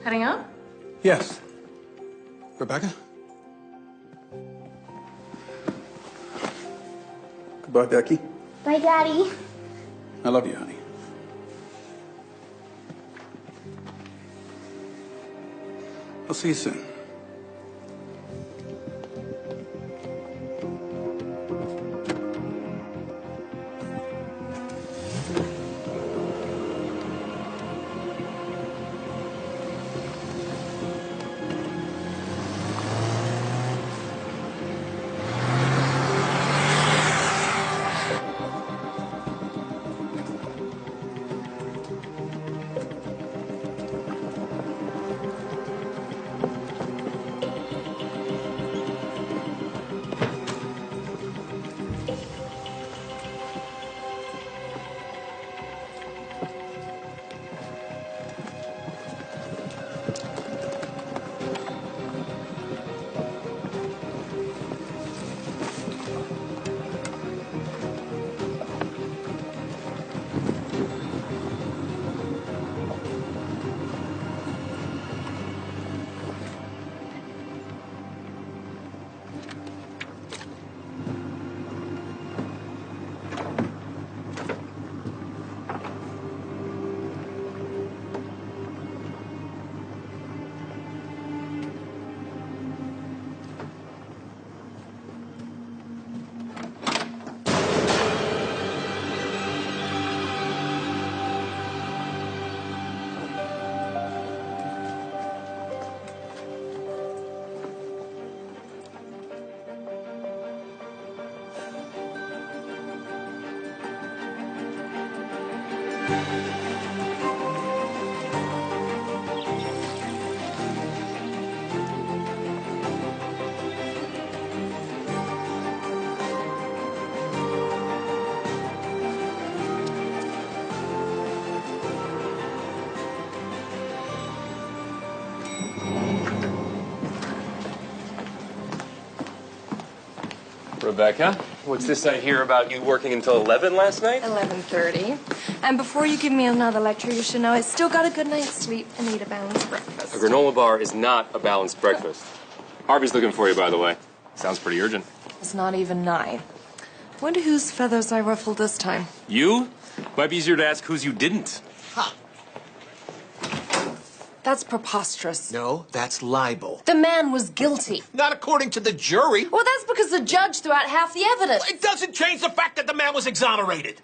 Heading out? Yes. Rebecca? Goodbye, Becky. Bye, Daddy. I love you, honey. I'll see you soon. Rebecca, what's this I hear about you working until 11 last night? 11:30. And before you give me another lecture, you should know I still got a good night's sleep and eat a balanced breakfast. A granola bar is not a balanced breakfast. Harvey's looking for you, by the way. Sounds pretty urgent. It's not even 9. Wonder whose feathers I ruffled this time. You? Might be easier to ask whose you didn't. Ha! That's preposterous. No, that's libel. The man was guilty. Not according to the jury. Well, that's because the judge threw out half the evidence. It doesn't change the fact that the man was exonerated.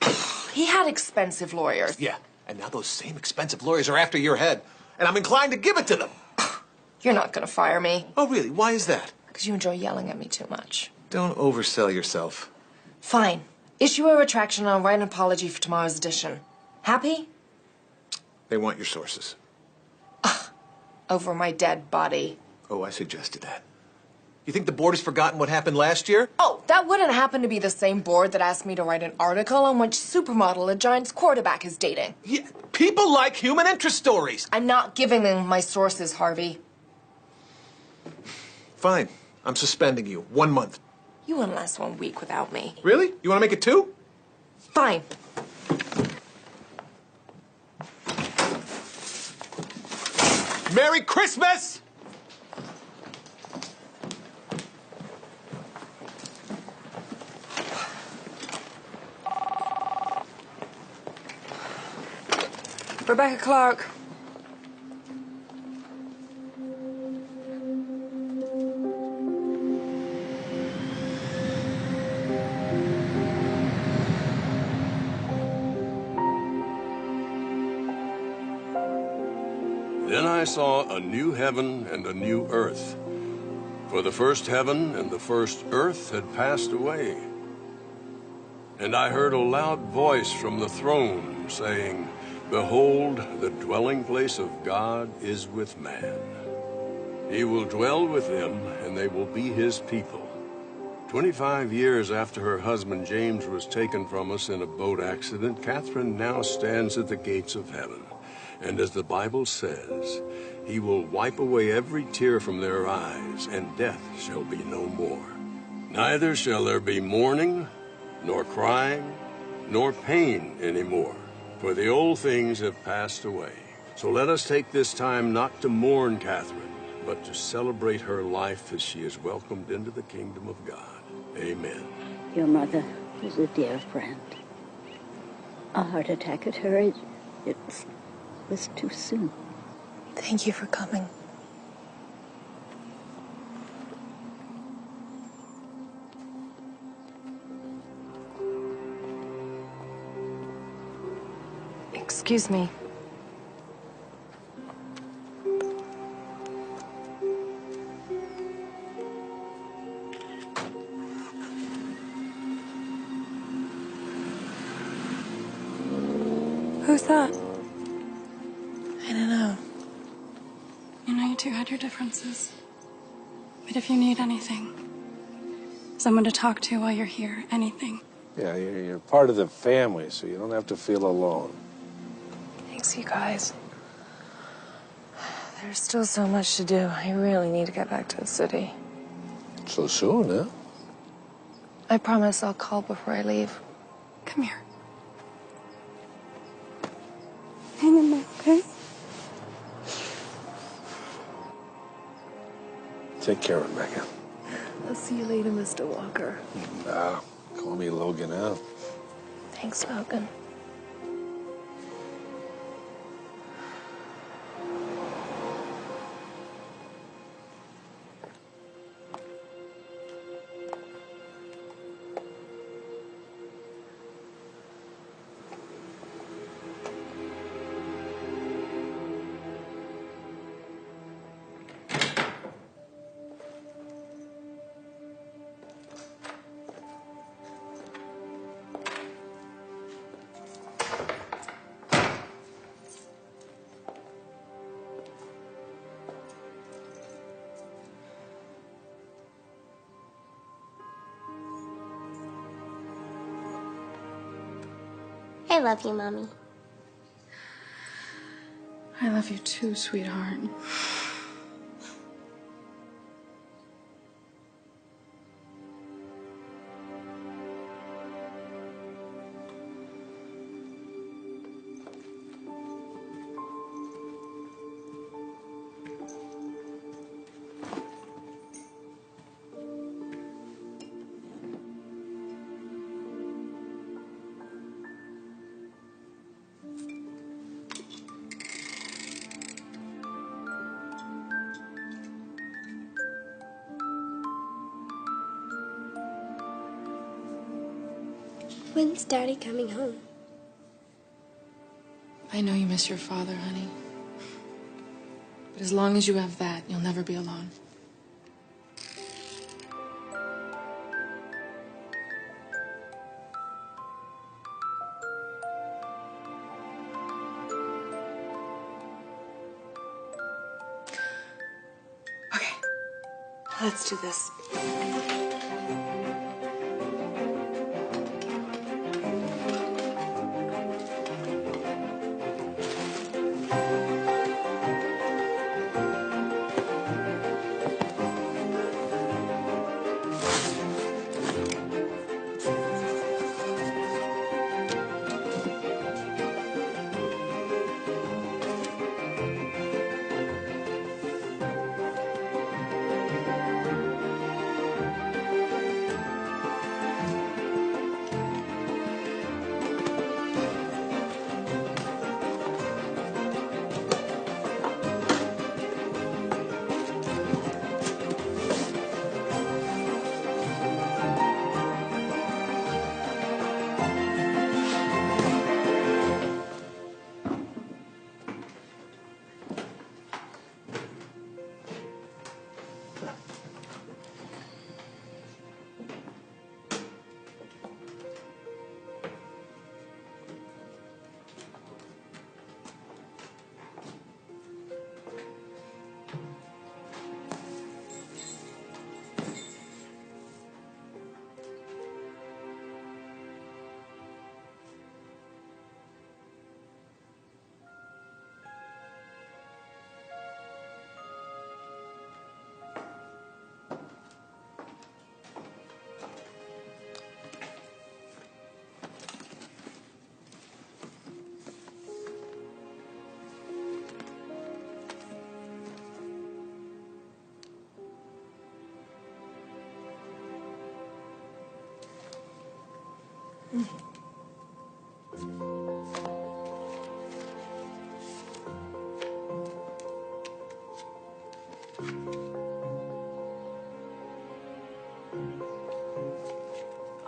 He had expensive lawyers. Yeah, and now those same expensive lawyers are after your head, and I'm inclined to give it to them. You're not gonna fire me. Oh, really? Why is that? Because you enjoy yelling at me too much. Don't oversell yourself. Fine. Issue a retraction and I'll write an apology for tomorrow's edition. Happy? They want your sources. Over my dead body. Oh, I suggested that. You think the board has forgotten what happened last year? Oh, that wouldn't happen to be the same board that asked me to write an article on which supermodel a Giants quarterback is dating. Yeah, people like human interest stories. I'm not giving them my sources, Harvey. Fine. I'm suspending you. 1 month. You wouldn't last 1 week without me. Really? You want to make it 2? Fine. Merry Christmas! Rebecca Clark. Then I saw a new heaven and a new earth. For the first heaven and the first earth had passed away. And I heard a loud voice from the throne saying, Behold, the dwelling place of God is with man. He will dwell with them, and they will be his people. 25 years after her husband James was taken from us in a boat accident, Catherine now stands at the gates of heaven. And as the Bible says, he will wipe away every tear from their eyes, and death shall be no more. Neither shall there be mourning, nor crying, nor pain anymore, for the old things have passed away. So let us take this time not to mourn Catherine, but to celebrate her life as she is welcomed into the kingdom of God. Amen. Your mother is a dear friend. A heart attack at her age, it was too soon. Thank you for coming. Excuse me. Who's that? I don't know. You know, you two had your differences. But if you need anything, someone to talk to while you're here, anything. Yeah, you're part of the family, so you don't have to feel alone. Thanks, you guys. There's still so much to do. I really need to get back to the city. So soon, huh? I promise I'll call before I leave. Come here. Hang in there, okay? Take care, Rebecca. I'll see you later, Mr. Walker. Call me Logan now. Thanks, Logan. I love you, Mommy. I love you too, sweetheart. When's Daddy coming home? I know you miss your father, honey. But as long as you have that, you'll never be alone. Okay, let's do this.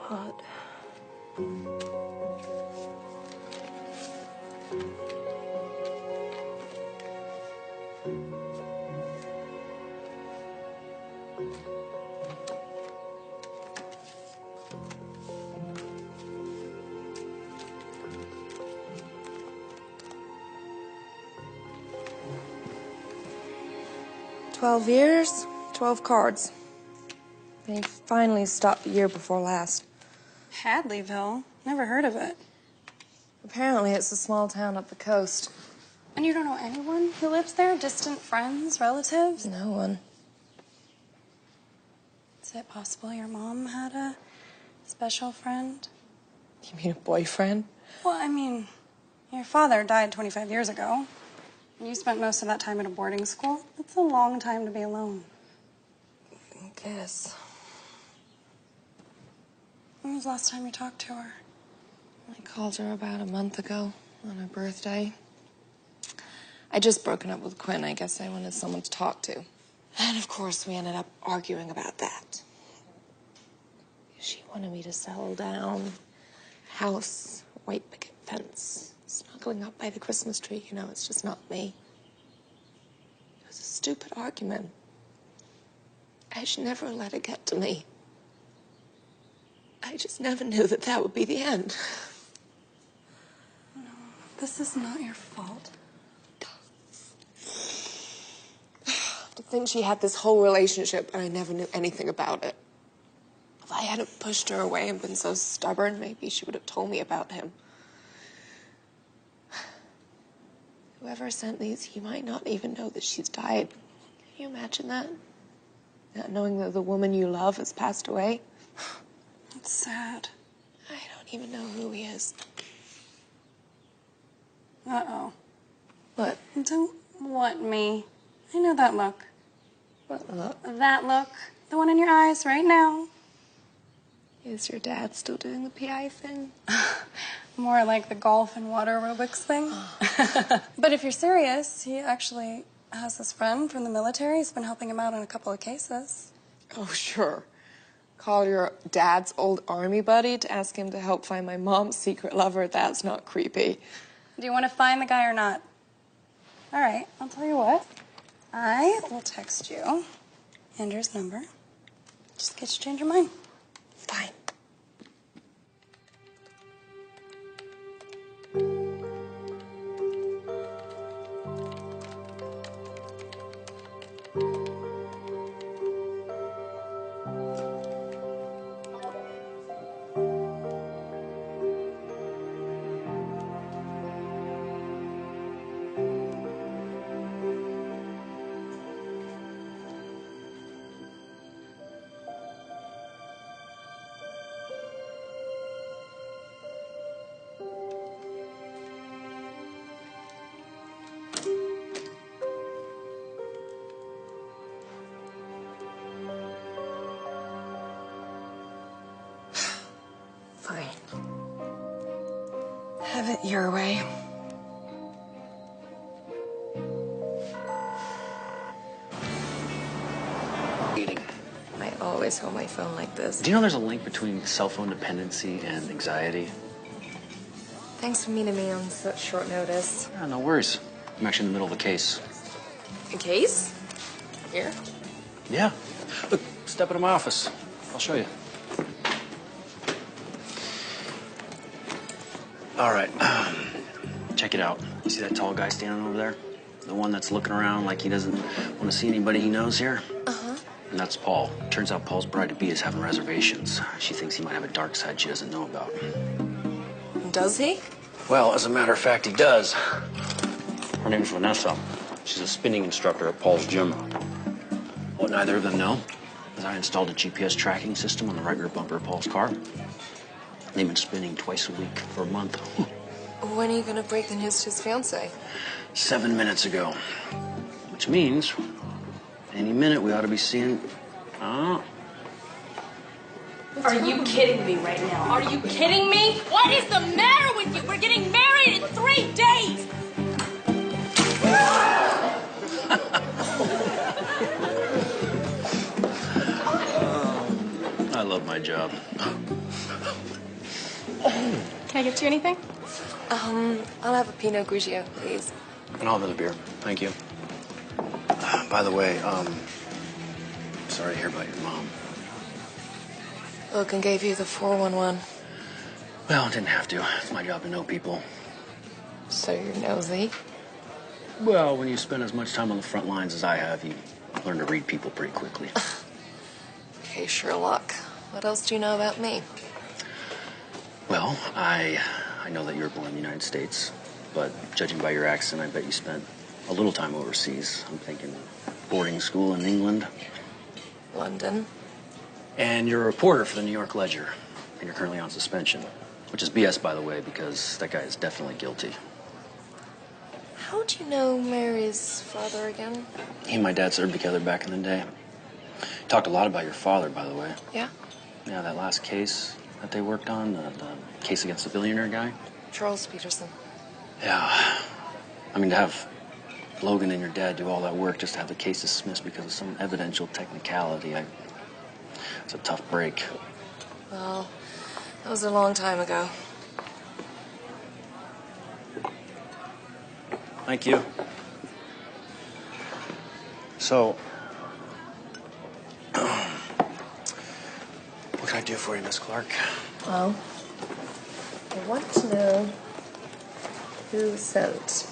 Odd. "12 years, 12 cards. They finally stopped the year before last. Hadleyville? Never heard of it. Apparently, it's a small town up the coast. And you don't know anyone who lives there? Distant friends, relatives? No one. Is it possible your mom had a special friend? You mean a boyfriend? Well, I mean, your father died 25 years ago. And you spent most of that time at a boarding school. That's a long time to be alone. I guess. When was the last time you talked to her? I called her about a month ago on her birthday. I'd just broken up with Quinn. I guess I wanted someone to talk to. And of course, we ended up arguing about that. She wanted me to settle down. House, white picket fence, snuggling up by the Christmas tree. You know, it's just not me. It was a stupid argument. I should never let it get to me. I just never knew that that would be the end. No, this is not your fault. To think she had this whole relationship and I never knew anything about it. If I hadn't pushed her away and been so stubborn, maybe she would have told me about him. Whoever sent these, he might not even know that she's died. Can you imagine that? Not knowing that the woman you love has passed away? It's sad. I don't even know who he is. Uh-oh. What? Don't what me? I know that look. What look? That look. The one in your eyes right now. Is your dad still doing the PI thing? More like the golf and water aerobics thing. But if you're serious, he actually has this friend from the military. He's been helping him out in a couple of cases. Oh, sure. Call your dad's old army buddy to ask him to help find my mom's secret lover. That's not creepy. Do you want to find the guy or not? All right, I'll tell you what. I will text you Andrew's number. Just in case you change your mind. Fine. Fine. Have it your way. I always hold my phone like this. Do you know there's a link between cell phone dependency and anxiety? Thanks for meeting me on such short notice. Yeah, no worries. I'm actually in the middle of a case. A case? Here? Yeah. Look, step into my office. I'll show you. All right. Check it out. You see that tall guy standing over there? The one that's looking around like he doesn't want to see anybody he knows here? Uh-huh. And that's Paul. Turns out Paul's bride-to-be is having reservations. She thinks he might have a dark side she doesn't know about. Does he? Well, as a matter of fact, he does. Her name's Vanessa. She's a spinning instructor at Paul's gym. What neither of them know is I installed a GPS tracking system on the right rear bumper of Paul's car. They've been spinning twice a week for a month. When are you gonna break the news to his fiancée? 7 minutes ago. Which means any minute we ought to be seeing... Are you kidding me right now? Are you kidding me? What is the matter with you? We're getting married in 3 days! I love my job. Can I get you anything? I'll have a Pinot Grigio, please. And I'll have another beer. Thank you. By the way, sorry to hear about your mom. Logan gave you the 411. Well, I didn't have to. It's my job to know people. So you're nosy? Well, when you spend as much time on the front lines as I have, you learn to read people pretty quickly. Okay, Sherlock. What else do you know about me? Well, I know that you were born in the United States, but judging by your accent, I bet you spent a little time overseas. I'm thinking boarding school in England. London. And you're a reporter for the New York Ledger, and you're currently on suspension, which is BS, by the way, because that guy is definitely guilty. How'd you know Mary's father again? He and my dad served together back in the day. Talked a lot about your father, by the way. Yeah? Yeah, that last case that they worked on, the case against the billionaire guy. Charles Peterson. Yeah. I mean, to have Logan and your dad do all that work just to have the case dismissed because of some evidential technicality, it's a tough break. Well, that was a long time ago. Thank you. So, what can I do for you, Miss Clark? Well, I want to know who sent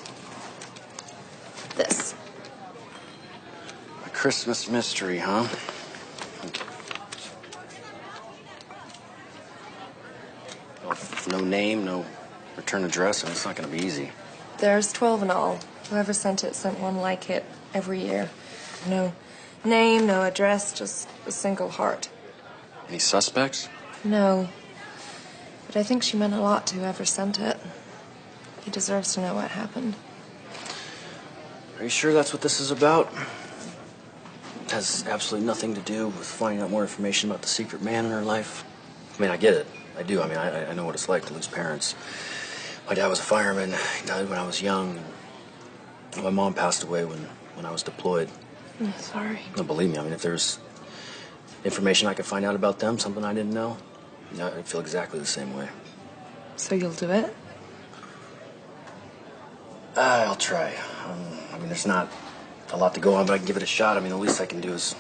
this. A Christmas mystery, huh? Well, no name, no return address, and it's not going to be easy. There's 12 in all. Whoever sent it sent one like it every year. No name, no address, just a single heart. Any suspects? No. But I think she meant a lot to whoever sent it. He deserves to know what happened. Are you sure that's what this is about? It has absolutely nothing to do with finding out more information about the secret man in her life. I mean, I get it. I do. I mean, I know what it's like to lose parents. My dad was a fireman. He died when I was young. My mom passed away when I was deployed. I'm sorry. No, believe me, I mean, if there's information I could find out about them, something I didn't know, I'd feel exactly the same way. So you'll do it? I'll try. I mean, there's not a lot to go on, but I can give it a shot. I mean, the least I can do is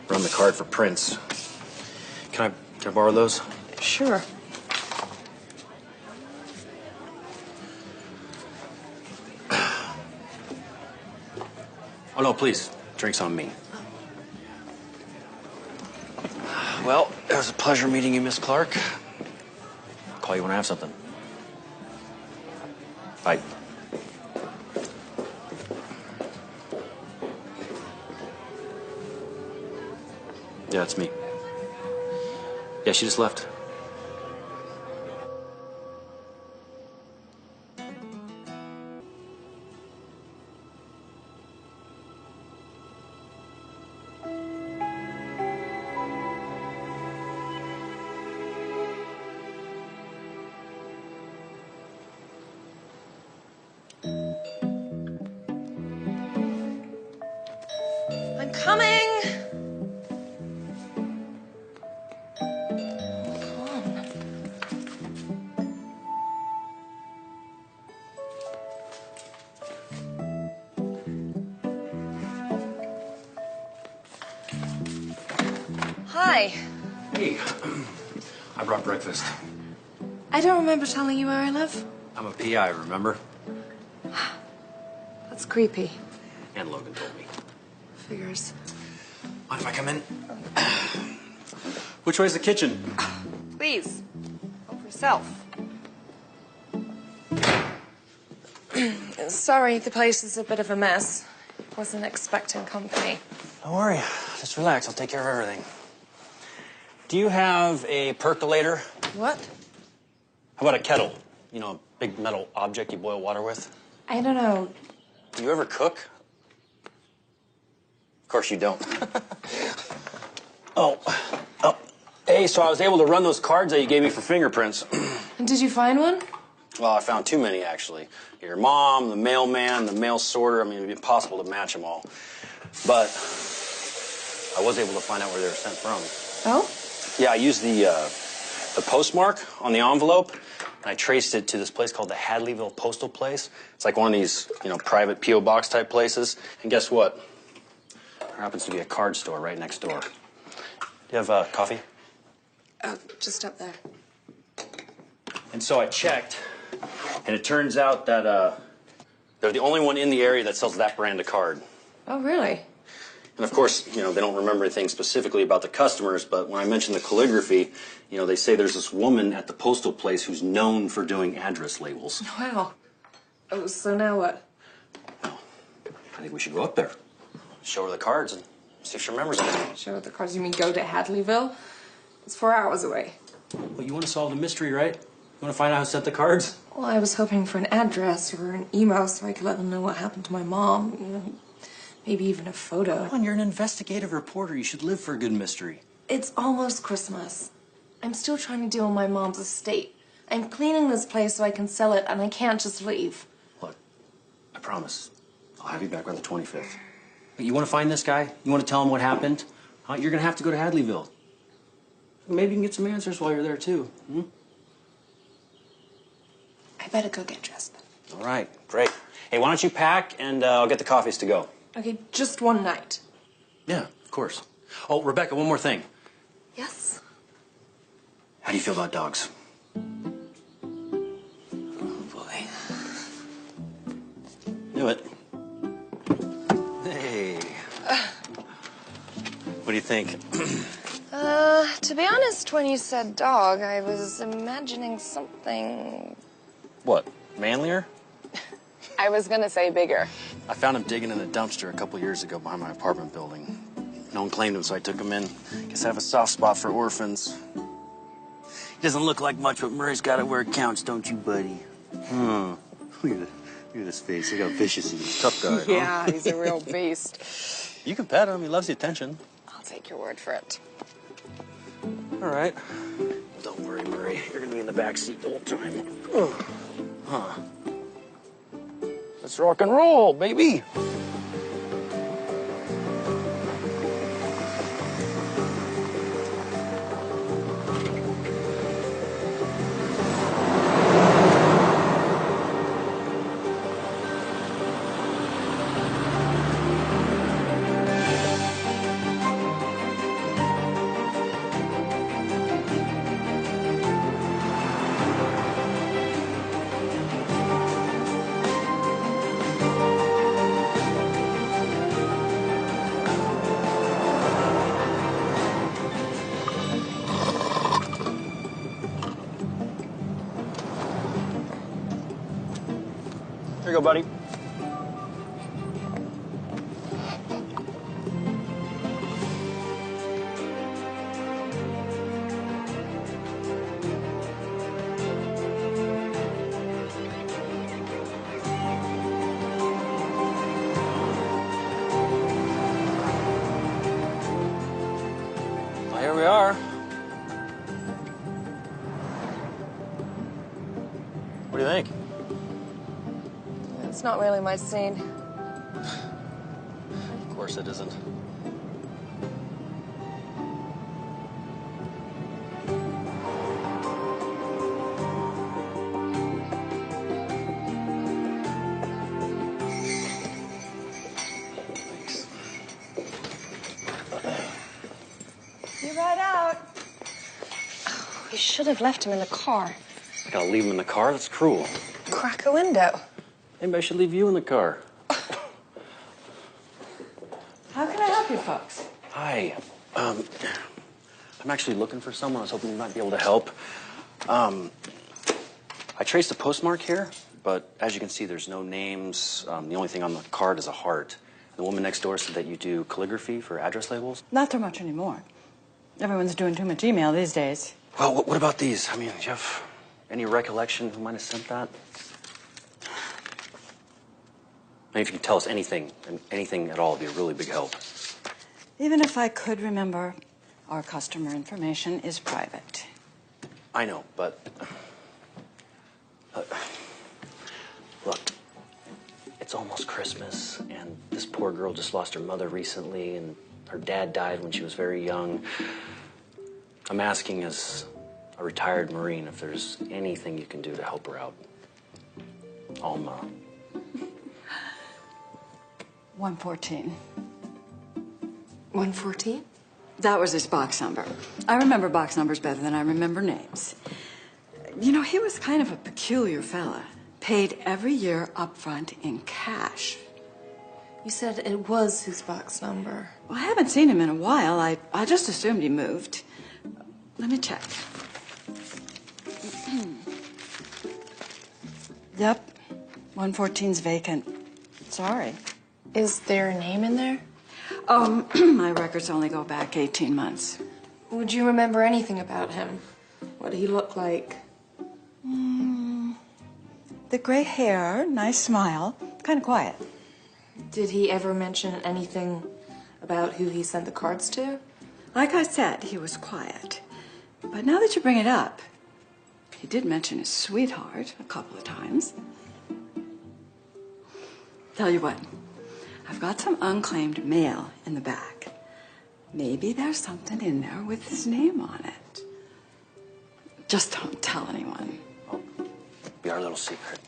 run the card for Prince. Can I borrow those? Sure. Oh, no, please. Drinks on me. Well, it was a pleasure meeting you, Miss Clark. I'll call you when I have something. Bye. Yeah, it's me. Yeah, she just left. I'm coming! Hi. Hey, I brought breakfast. I don't remember telling you where I live. I'm a PI, remember? That's creepy. And Logan told me. Figures. Mind if I come in? Which way's the kitchen? Please. Help yourself. Sorry, the place is a bit of a mess. Wasn't expecting company. Don't worry. Just relax. I'll take care of everything. Do you have a percolator? What? How about a kettle? You know, a big metal object you boil water with? I don't know. Do you ever cook? Of course you don't. Oh, Hey, so I was able to run those cards that you gave me for fingerprints. And did you find one? Well, I found too many, actually. Your mom, the mailman, the mail sorter. I mean, it'd be impossible to match them all. But I was able to find out where they were sent from. Oh? Yeah, I used the postmark on the envelope, and I traced it to this place called the Hadleyville Postal Place. It's like one of these, private P.O. box type places. And guess what? There happens to be a card store right next door. Do you have coffee? Oh, just up there. And so I checked, and it turns out that they're the only one in the area that sells that brand of card. Oh, really? And of course, they don't remember anything specifically about the customers, but when I mentioned the calligraphy, they say there's this woman at the postal place who's known for doing address labels. Wow. Oh, so now what? Well, I think we should go up there, show her the cards, and see if she remembers anything. Show her the cards. You mean go to Hadleyville? It's 4 hours away. Well, you want to solve the mystery, right? You want to find out who sent the cards? Well, I was hoping for an address or an email so I could let them know what happened to my mom. Maybe even a photo. Come on, you're an investigative reporter. You should live for a good mystery. It's almost Christmas. I'm still trying to deal with my mom's estate. I'm cleaning this place so I can sell it, and I can't just leave. Look, I promise. I'll have you back by the 25th. But you want to find this guy? You want to tell him what happened? You're going to have to go to Hadleyville. Maybe you can get some answers while you're there, too. Hmm? I better go get dressed. All right, great. Hey, why don't you pack, and I'll get the coffees to go. Okay, just one night. Yeah, of course. Oh, Rebecca, one more thing. Yes? How do you feel about dogs? Oh, boy. Knew it. Hey. What do you think? To be honest, when you said dog, I was imagining something... What, manlier? I was gonna say bigger. I found him digging in a dumpster a couple years ago behind my apartment building. No one claimed him, so I took him in. Guess I have a soft spot for orphans. He doesn't look like much, but Murray's got it where it counts, don't you, buddy? Look at his face. Look how vicious he is. Tough guy, Yeah, huh? he's a real beast. You can pet him. He loves the attention. I'll take your word for it. All right. Don't worry, Murray. You're gonna be in the back seat the whole time. Huh. Let's rock and roll, baby. Here you go, buddy. Well, here we are. What do you think? It's not really my scene. Of course it isn't. Thanks. You ride out. Oh, you should have left him in the car. I gotta leave him in the car? That's cruel. Crack a window. Maybe I should leave you in the car. How can I help you folks? Hi. I'm actually looking for someone. I was hoping you might be able to help. I traced a postmark here, but as you can see, there's no names. The only thing on the card is a heart. The woman next door said that you do calligraphy for address labels. Not too much anymore. Everyone's doing too much email these days. Well, what about these? I mean, do you have any recollection who might have sent that? Maybe if you could tell us anything, and anything at all, would be a really big help. Even if I could remember, Our customer information is private. I know, but look, it's almost Christmas, and this poor girl just lost her mother recently, and her dad died when she was very young. I'm asking as a retired Marine if there's anything you can do to help her out. Alma. 114. 114? That was his box number. I remember box numbers better than I remember names. You know, he was kind of a peculiar fella. Paid every year up front in cash. You said it was his box number. Well, I haven't seen him in a while. I just assumed he moved. Let me check. Yep, 114's vacant. Sorry. Is there a name in there? My records only go back 18 months. Would you remember anything about him? What did he look like? The gray hair, nice smile, kind of quiet. Did he ever mention anything about who he sent the cards to? Like I said, he was quiet. But now that you bring it up, he did mention his sweetheart a couple of times. Tell you what, I've got some unclaimed mail in the back. Maybe there's something in there with his name on it. Just don't tell anyone. Be our little secret.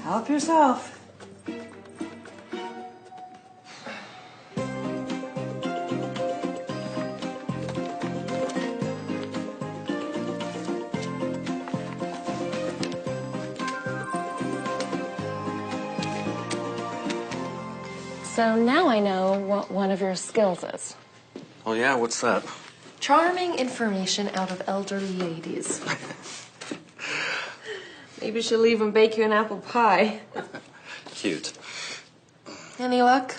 Help yourself. So now I know what one of your skills is. Oh, yeah? What's that? Charming information out of elderly ladies. Maybe she'll even bake you an apple pie. Cute. Any luck?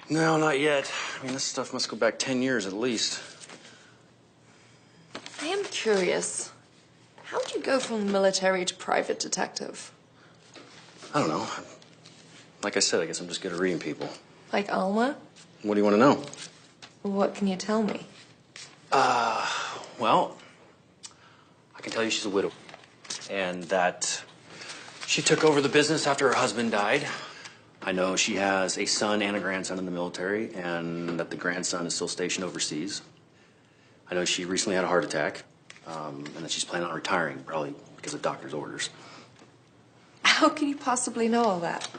No, not yet. I mean, this stuff must go back 10 years at least. I am curious. How'd you go from military to private detective? I don't know. Like I said, I guess I'm just good at reading people. Like Alma? What do you want to know? What can you tell me? Well, I can tell you she's a widow. And that she took over the business after her husband died. I know she has a son and a grandson in the military, and that the grandson is still stationed overseas. I know she recently had a heart attack, and that she's planning on retiring, probably because of doctor's orders. How can you possibly know all that?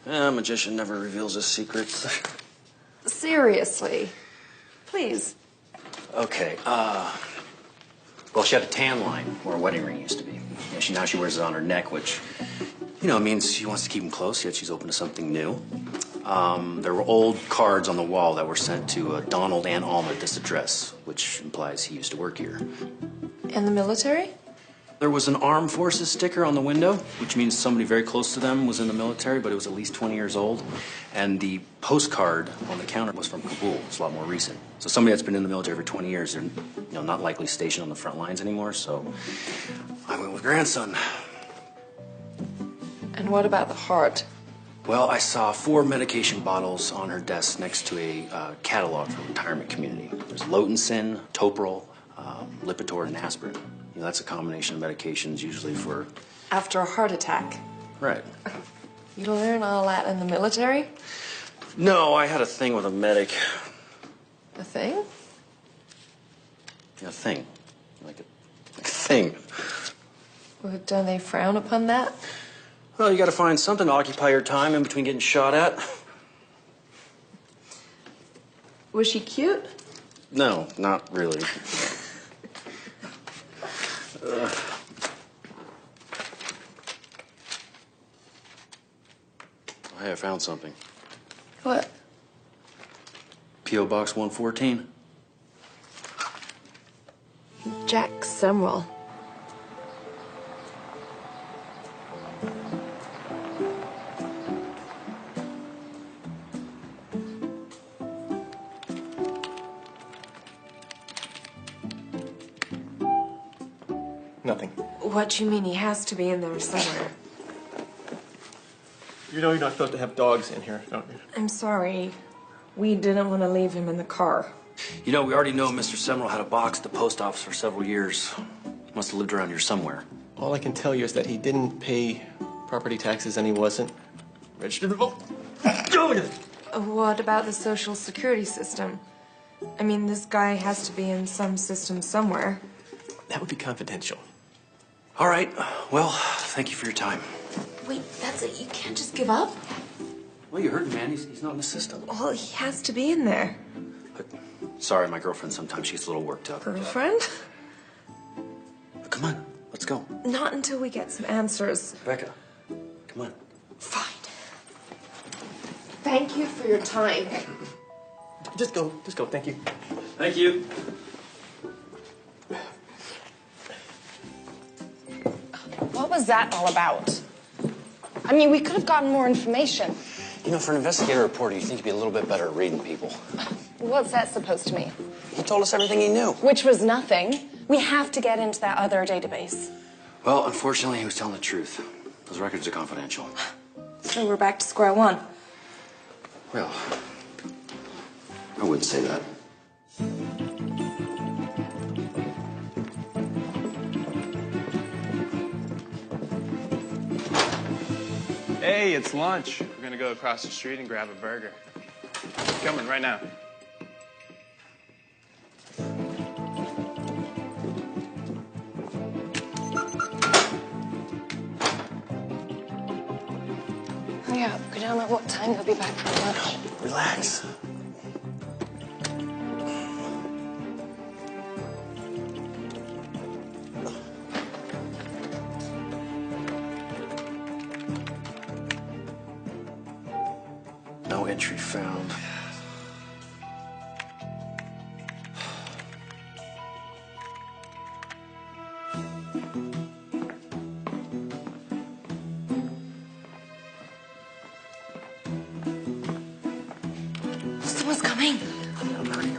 A magician never reveals his secrets. Seriously. Please. Okay, well, she had a tan line where a wedding ring used to be. Yeah, now she wears it on her neck, which, you know, means she wants to keep them close, yet she's open to something new. There were old cards on the wall that were sent to Donald and Alma at this address, which implies he used to work here. In the military? There was an armed forces sticker on the window, which means somebody very close to them was in the military, but it was at least 20 years old. And the postcard on the counter was from Kabul. It's a lot more recent. So somebody that's been in the military for 20 years, they're not likely stationed on the front lines anymore, so I went with grandson. And what about the heart? Well, I saw 4 medication bottles on her desk next to a catalog for retirement community. There's Lotensin, Toprol, Lipitor, and aspirin. That's a combination of medications usually for... After a heart attack? Right. You learn all that in the military? No, I had a thing with a medic. A thing? A thing. Like a thing. Well, don't they frown upon that? Well, you gotta find something to occupy your time in between getting shot at. Was she cute? No, not really. Hey, I found something. What? P.O. Box 114. Jack Sumrall. Nothing. What do you mean? He has to be in there somewhere. You know you're not supposed to have dogs in here, don't you? I'm sorry. We didn't want to leave him in the car. You know, we already know Mr. Seminole had a box at the post office for several years. Must have lived around here somewhere. All I can tell you is that he didn't pay property taxes and he wasn't registered to vote. What about the Social Security system? I mean, this guy has to be in some system somewhere. That would be confidential. All right. Well, thank you for your time. Wait, that's it? You can't just give up? Well, you heard him, man. He's not in the system. Well, he has to be in there. Sorry, my girlfriend sometimes she gets a little worked up. Girlfriend? Come on, let's go. Not until we get some answers. Rebecca, come on. Fine. Thank you for your time. Just go, thank you. Thank you. What was that all about? I mean, we could have gotten more information. You know, for an investigative reporter, you think you'd be a little bit better at reading people. What's that supposed to mean? He told us everything he knew. Which was nothing. We have to get into that other database. Well, unfortunately, he was telling the truth. Those records are confidential. So we're back to square one. Well, I wouldn't say that. Hey, it's lunch. We're gonna go across the street and grab a burger. Coming right now. Hurry up. We don't know what time they'll be back from lunch. Relax. No entry found. Someone's coming. I'm hurting.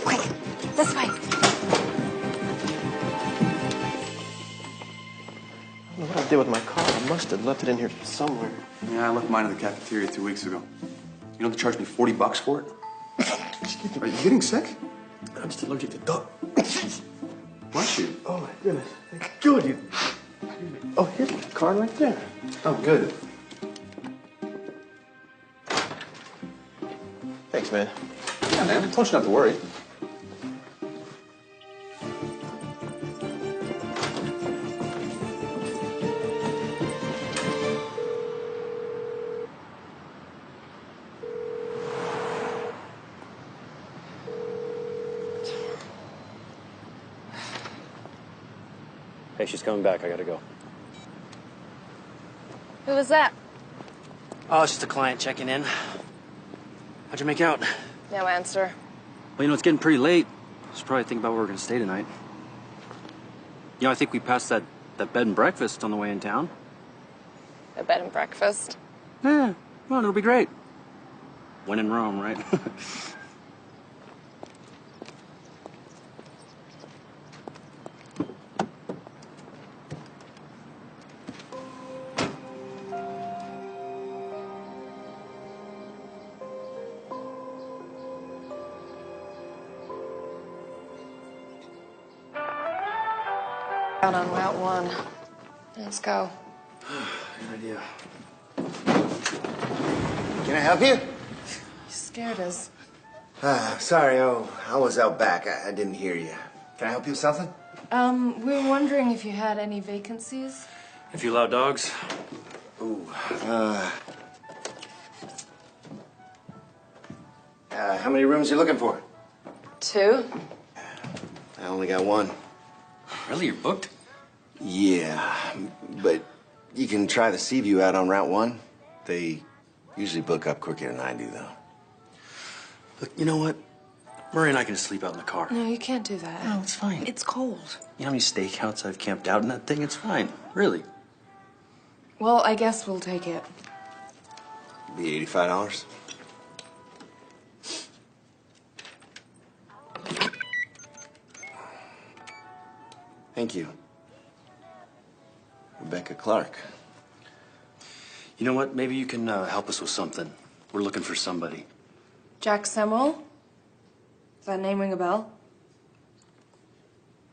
Quick, this way. I don't know what I did with my car. I must have left it in here somewhere. Yeah, I left mine in the cafeteria 2 weeks ago. You know they charged me $40 for it? Are you getting sick? I'm just allergic to dog. Bless you. Oh my goodness. Thank God you. Oh, here's the card right there. Oh, good. Thanks, man. Yeah, man. I told you not to worry. Hey, she's coming back. I gotta go. Who was that? Oh, it's just a client checking in. How'd you make out? No answer. Well, you know, it's getting pretty late. Should probably think about where we're gonna stay tonight. You know, I think we passed that bed and breakfast on the way in town. A bed and breakfast? Yeah, well, it'll be great. When in Rome, right? Out on Route 1. Let's go. Good idea. Can I help you? You scared us. Sorry, I was out back. I didn't hear you. Can I help you with something? We were wondering if you had any vacancies. If you allow dogs. Ooh, how many rooms you looking for? 2. I only got 1. Really, you're booked? Yeah, but you can try the Sea View out on Route 1. They usually book up quicker than I do, though. Look, you know what? Murray and I can just sleep out in the car. No, you can't do that. No, it's fine. It's cold. You know how many stakeouts I've camped out in that thing? It's fine. Really. Well, I guess we'll take it. Be $85. Thank you. Rebecca Clark. You know what? Maybe you can help us with something. We're looking for somebody. Jack Semmel? Does that name ring a bell?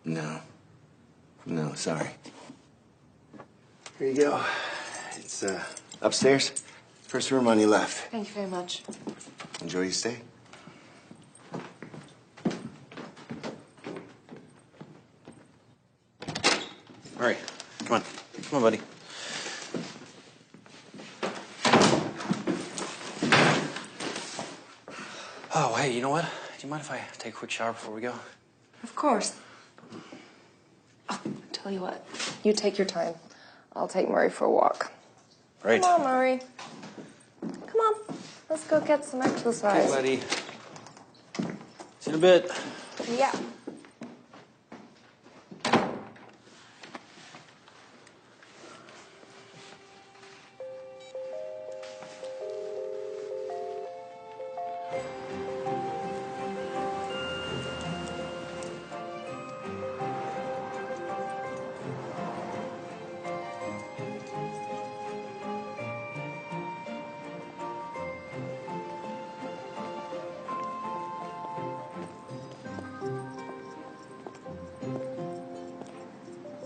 No. No, sorry. Here you go. It's upstairs. First room on your left. Thank you very much. Enjoy your stay. All right, come on. Come on, buddy. Oh, hey, you know what? Do you mind if I take a quick shower before we go? Of course. Oh, tell you what, you take your time. I'll take Murray for a walk. Right. Come on, Murray. Come on, let's go get some exercise. Okay, buddy. See you in a bit. Yeah.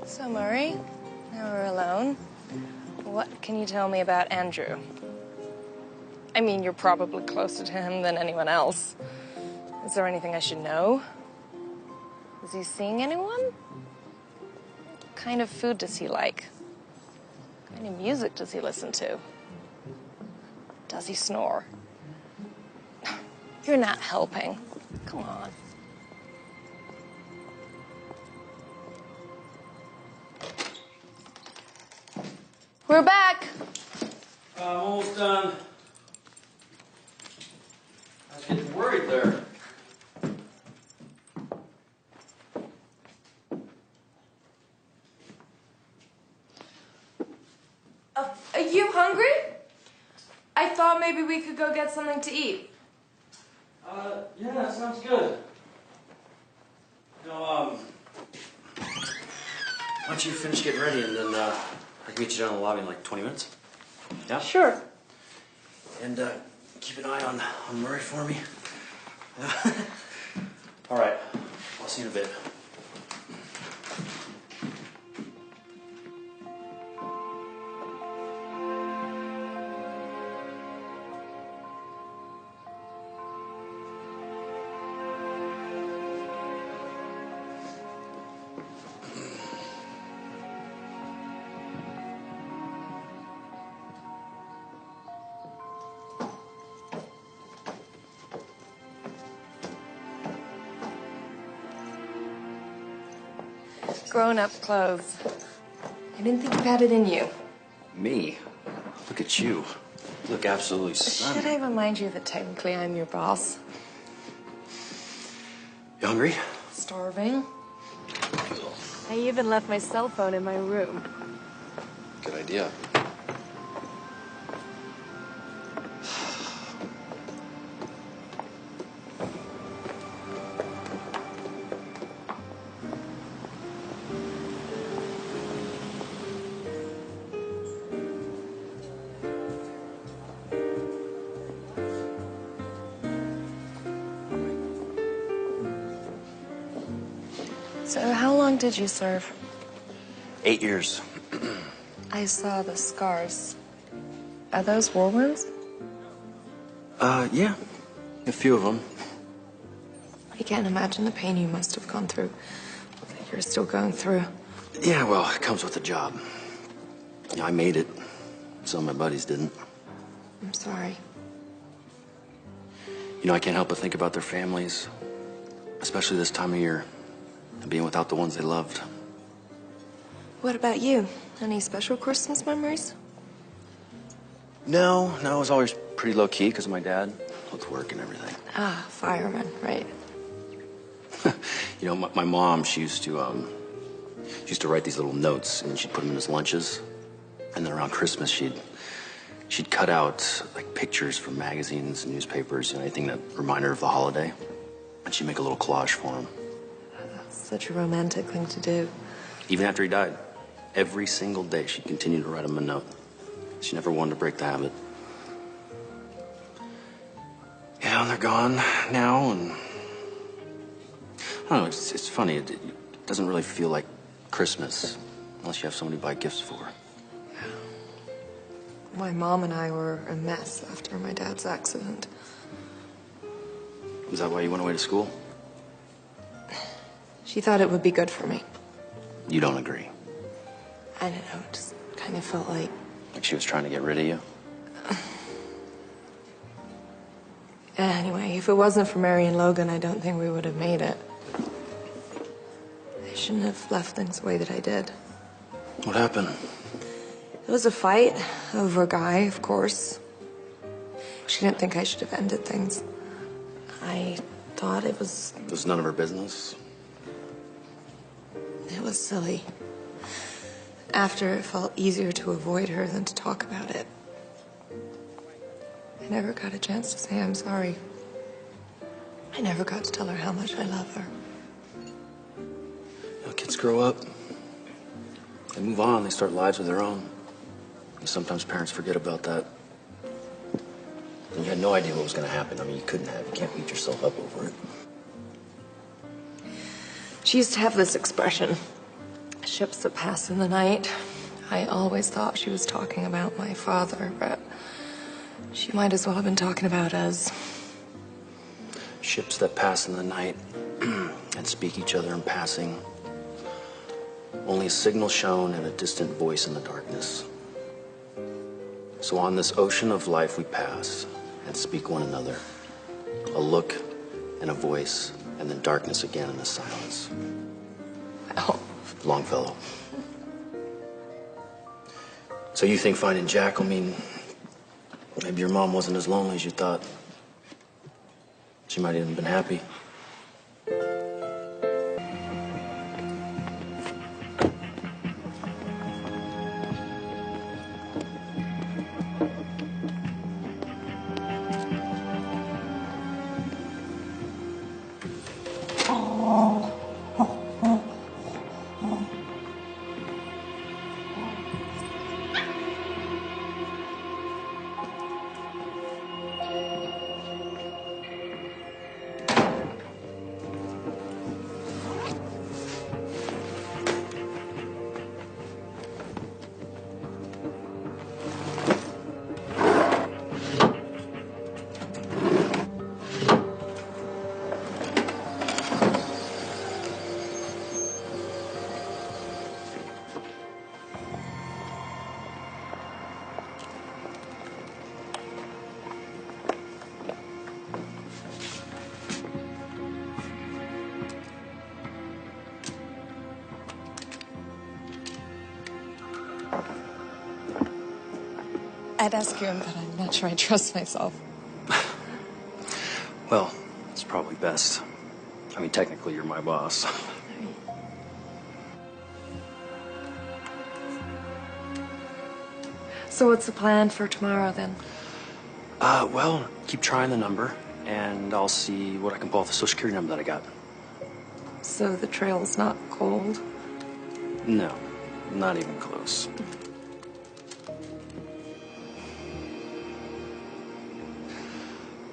So, Murray, now we're alone. What can you tell me about Andrew? I mean, you're probably closer to him than anyone else. Is there anything I should know? Is he seeing anyone? What kind of food does he like? What kind of music does he listen to? Does he snore? You're not helping. Come on. We're back. Almost done. I was getting worried there. Are you hungry? I thought maybe we could go get something to eat. Yeah, that sounds good. Why don't you finish getting ready and then I can meet you down in the lobby in like 20 minutes? Yeah? Sure. And keep an eye on Murray for me. All right. I'll see you in a bit. Grown-up clothes. I didn't think you had it in you. Me? Look at you. You look absolutely stunning. Should I remind you that technically I'm your boss? You hungry? Starving. I even left my cell phone in my room. Good idea. So how long did you serve? 8 years. I saw the scars. Are those war wounds? Yeah. A few of them. I can't imagine the pain you must have gone through. That you're still going through. Yeah, well, it comes with the job. Yeah, I made it. Some of my buddies didn't. I'm sorry. You know, I can't help but think about their families, especially this time of year, and being without the ones they loved. What about you? Any special Christmas memories? No, it was always pretty low-key because of my dad, with work and everything. Ah, fireman, right. You know, my mom, she used to write these little notes, and she'd put them in his lunches. And then around Christmas, she'd cut out like pictures from magazines and newspapers, anything that reminded her of the holiday. And she'd make a little collage for him. That's such a romantic thing to do. Even after he died, every single day, she'd continue to write him a note. She never wanted to break the habit. Yeah, and they're gone now, and I don't know, it's funny. It doesn't really feel like Christmas unless you have somebody to buy gifts for. My mom and I were a mess after my dad's accident. Is that why you went away to school? She thought it would be good for me. You don't agree? I don't know, it just kind of felt like... Like she was trying to get rid of you? Anyway, if it wasn't for Mary and Logan, I don't think we would have made it. I shouldn't have left things the way that I did. What happened? It was a fight over a guy, of course. She didn't think I should have ended things. I thought it was... It was none of her business? It was silly. After, it felt easier to avoid her than to talk about it. I never got a chance to say I'm sorry. I never got to tell her how much I love her. You know, kids grow up. They move on. They start lives of their own. And sometimes parents forget about that. And you had no idea what was going to happen. I mean, you couldn't have. You can't beat yourself up over it. She used to have this expression, ships that pass in the night. I always thought she was talking about my father, but she might as well have been talking about us. Ships that pass in the night and speak each other in passing. Only a signal shown and a distant voice in the darkness. So on this ocean of life we pass and speak one another. A look and a voice, and then darkness again in the silence. Oh. Longfellow. So you think finding Jack will mean maybe your mom wasn't as lonely as you thought? She might have even been happy. I'd ask you, but I'm not sure I trust myself. Well, it's probably best. I mean, technically, you're my boss. So what's the plan for tomorrow, then? Well, keep trying the number, and I'll see what I can pull off the Social Security number that I got. So the trail's not cold? No, not even close.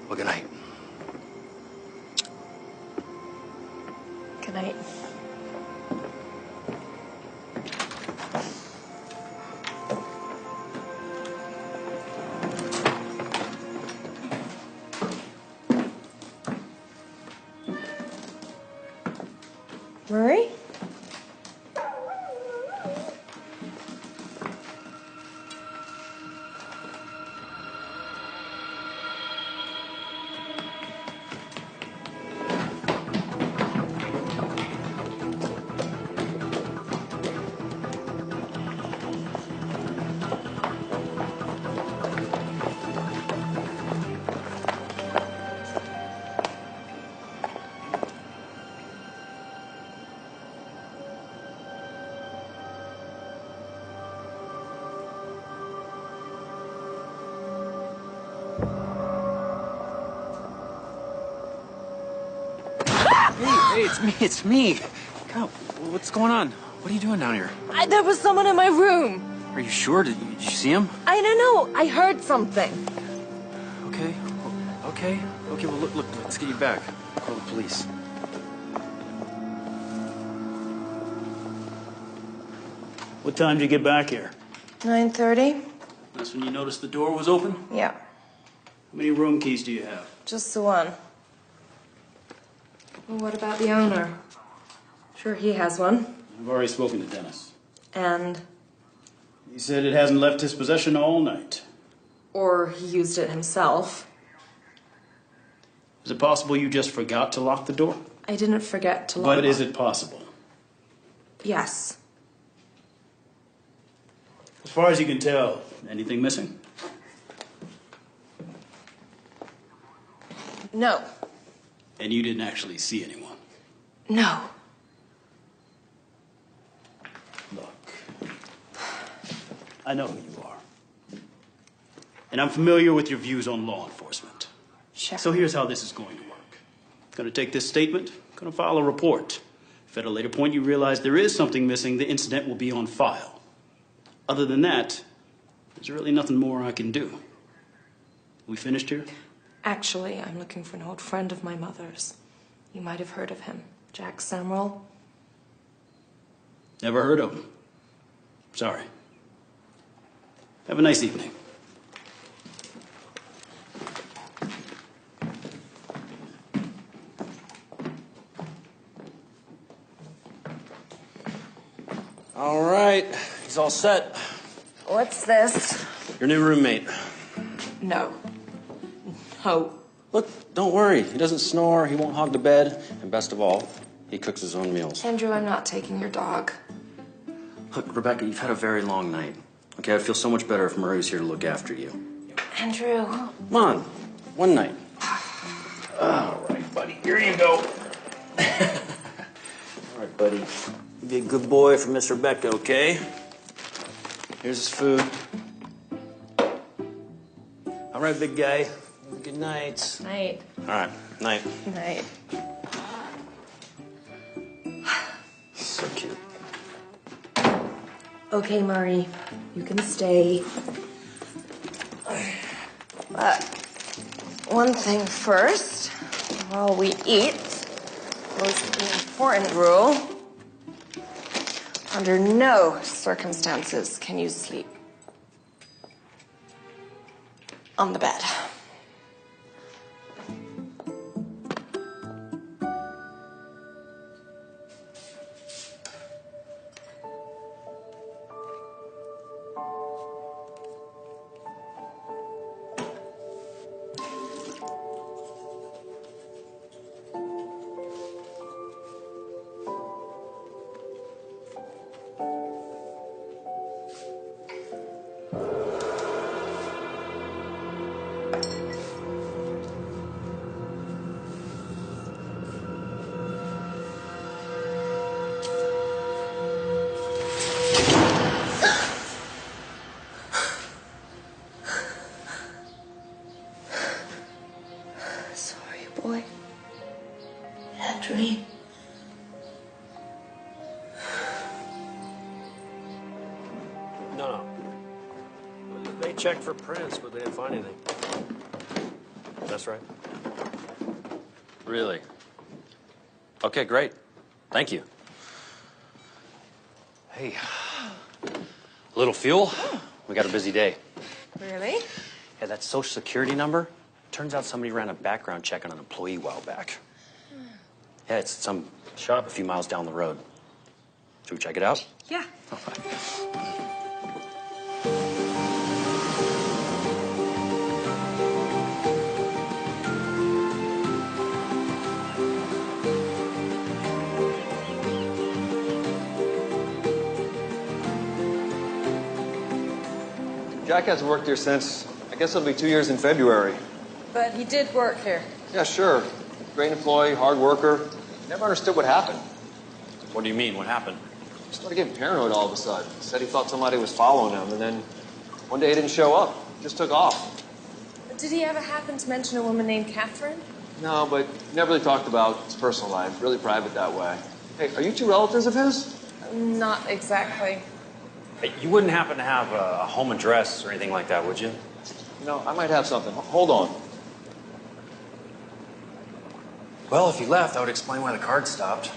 Well, good night. Good night. Murray? It's me. Kyle, what's going on? What are you doing down here? There was someone in my room. Are you sure? Did you see him? I don't know. I heard something. Okay. Okay. Okay, well, look, let's get you back. Call the police. What time did you get back here? 9:30? That's when you noticed the door was open? Yeah. How many room keys do you have? Just the one. Well, what about the owner? Sure, he has one. I've already spoken to Dennis. And? He said it hasn't left his possession all night. Or he used it himself. Is it possible you just forgot to lock the door? I didn't forget to lock it. But is it possible? Yes. As far as you can tell, anything missing? No. And you didn't actually see anyone? No. Look, I know who you are. And I'm familiar with your views on law enforcement. Sure. So here's how this is going to work. Gonna take this statement, gonna file a report. If at a later point you realize there is something missing, the incident will be on file. Other than that, there's really nothing more I can do. We finished here? Actually, I'm looking for an old friend of my mother's. You might have heard of him. Jack Samrell. Never heard of him. Sorry. Have a nice evening. All right, he's all set. What's this? Your new roommate. No. No. Look, don't worry. He doesn't snore, he won't hog the bed, and best of all, he cooks his own meals. Andrew, I'm not taking your dog. Look, Rebecca, you've had a very long night. Okay, I'd feel so much better if Murray was here to look after you. Andrew. Come on, one night. All right, buddy, here you go. All right, buddy. Be a good boy for Miss Rebecca, okay? Here's his food. All right, big guy. Good night. Night. All right, night. Night. So cute. Okay, Murray. You can stay. But one thing first, while we eat, most important rule. Under no circumstances can you sleep on the bed. Boy. That dream. No. They checked for prints, but they didn't find anything. That's right. Really? Okay, great. Thank you. Hey, a little fuel? We got a busy day. Really? Yeah, that social security number? Turns out somebody ran a background check on an employee a while back. Yeah, it's at some shop a few miles down the road. Should we check it out? Yeah. Jack hasn't worked here since, I guess it'll be 2 years in February. But he did work here. Yeah, sure. Great employee, hard worker. Never understood what happened. What do you mean? What happened? He started getting paranoid all of a sudden. Said he thought somebody was following him, and then one day he didn't show up. Just took off. Did he ever happen to mention a woman named Catherine? No, but never really talked about his personal life. Really private that way. Hey, are you two relatives of his? Not exactly. Hey, you wouldn't happen to have a home address or anything like that, would you? You know, I might have something. Hold on. Well, if he left, that would explain why the card stopped.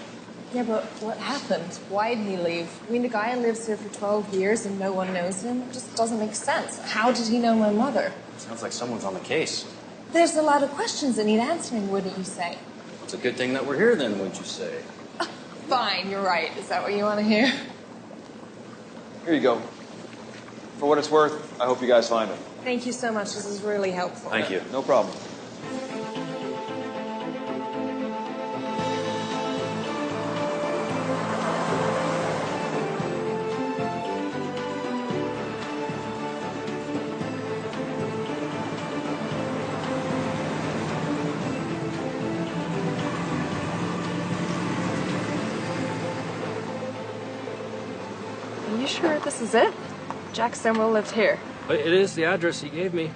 Yeah, but what happened? Why did he leave? I mean, the guy lives here for 12 years and no one knows him. It just doesn't make sense. How did he know my mother? Sounds like someone's on the case. There's a lot of questions that need answering, wouldn't you say? It's a good thing that we're here then, wouldn't you say? Fine, you're right. Is that what you want to hear? Here you go. For what it's worth, I hope you guys find it. Thank you so much. This is really helpful. Thank you. No problem. Are you sure this is it? Jack Summerall lived here. It is the address he gave me.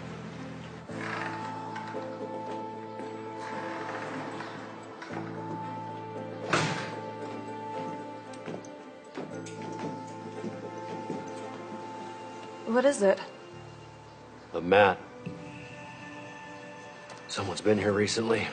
What is it? The mat. Someone's been here recently.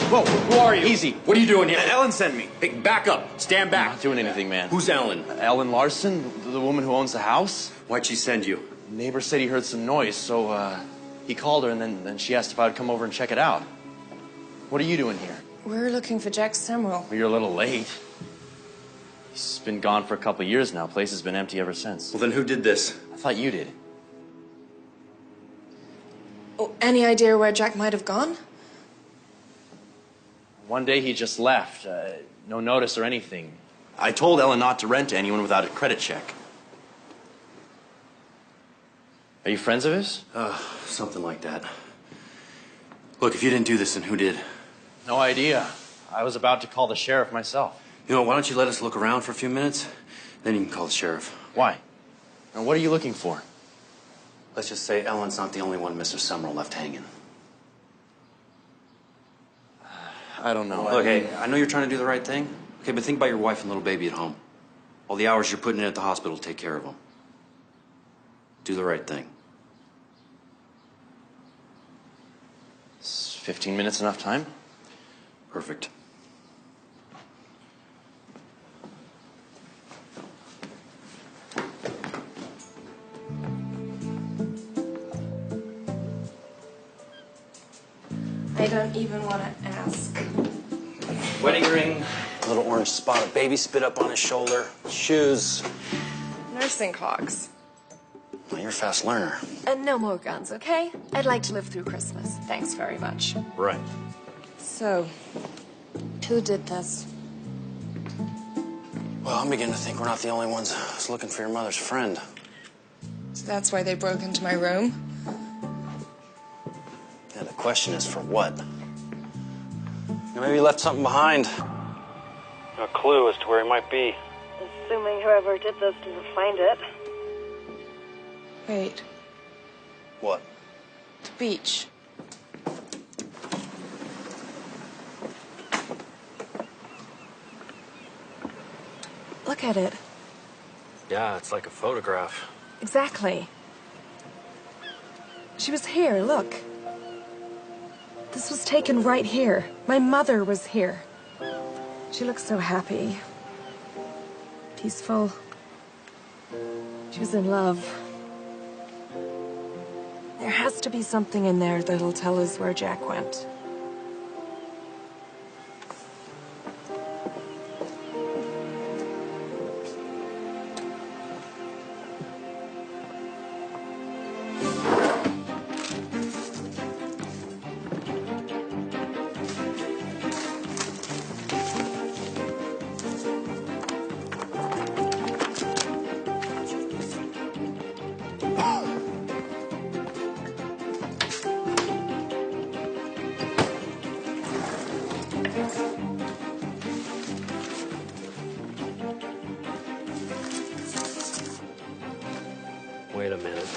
Whoa, who are you? Easy. What are you doing here? Ellen sent me. Hey, back up. Stand back. I'm not doing anything, man. Who's Ellen? Ellen Larson, the woman who owns the house. Why'd she send you? Neighbor said he heard some noise, so he called her, and then she asked if I would come over and check it out. What are you doing here? We're looking for Jack Summerall. Well, you're a little late. He's been gone for a couple of years now. Place has been empty ever since. Well, then who did this? I thought you did. Oh, any idea where Jack might have gone? One day he just left. No notice or anything. I told Ellen not to rent to anyone without a credit check. Are you friends of his? Something like that. Look, if you didn't do this, then who did? No idea. I was about to call the sheriff myself. You know, why don't you let us look around for a few minutes? Then you can call the sheriff. Why? And what are you looking for? Let's just say Ellen's not the only one Mr. Summerall left hanging. I don't know. Look, hey, I know you're trying to do the right thing. Okay, but think about your wife and little baby at home. All the hours you're putting in at the hospital to take care of them. Do the right thing. Is 15 minutes enough time? Perfect. I don't even want to ask. Wedding ring, a little orange spot of baby spit up on his shoulder, shoes. Nursing clogs. Well, you're a fast learner. And no more guns, okay? I'd like to live through Christmas. Thanks very much. Right. So, who did this? Well, I'm beginning to think we're not the only ones who's looking for your mother's friend. So that's why they broke into my room? Yeah, the question is for what? You know, maybe he left something behind. A clue as to where he might be. assuming whoever did this didn't find it. Wait, What? the beach. Look at it. Yeah, it's like a photograph. Exactly. She was here, look. This was taken right here. My mother was here. She looks so happy. Peaceful. She was in love. There has to be something in there that'll tell us where Jack went. Wait a minute.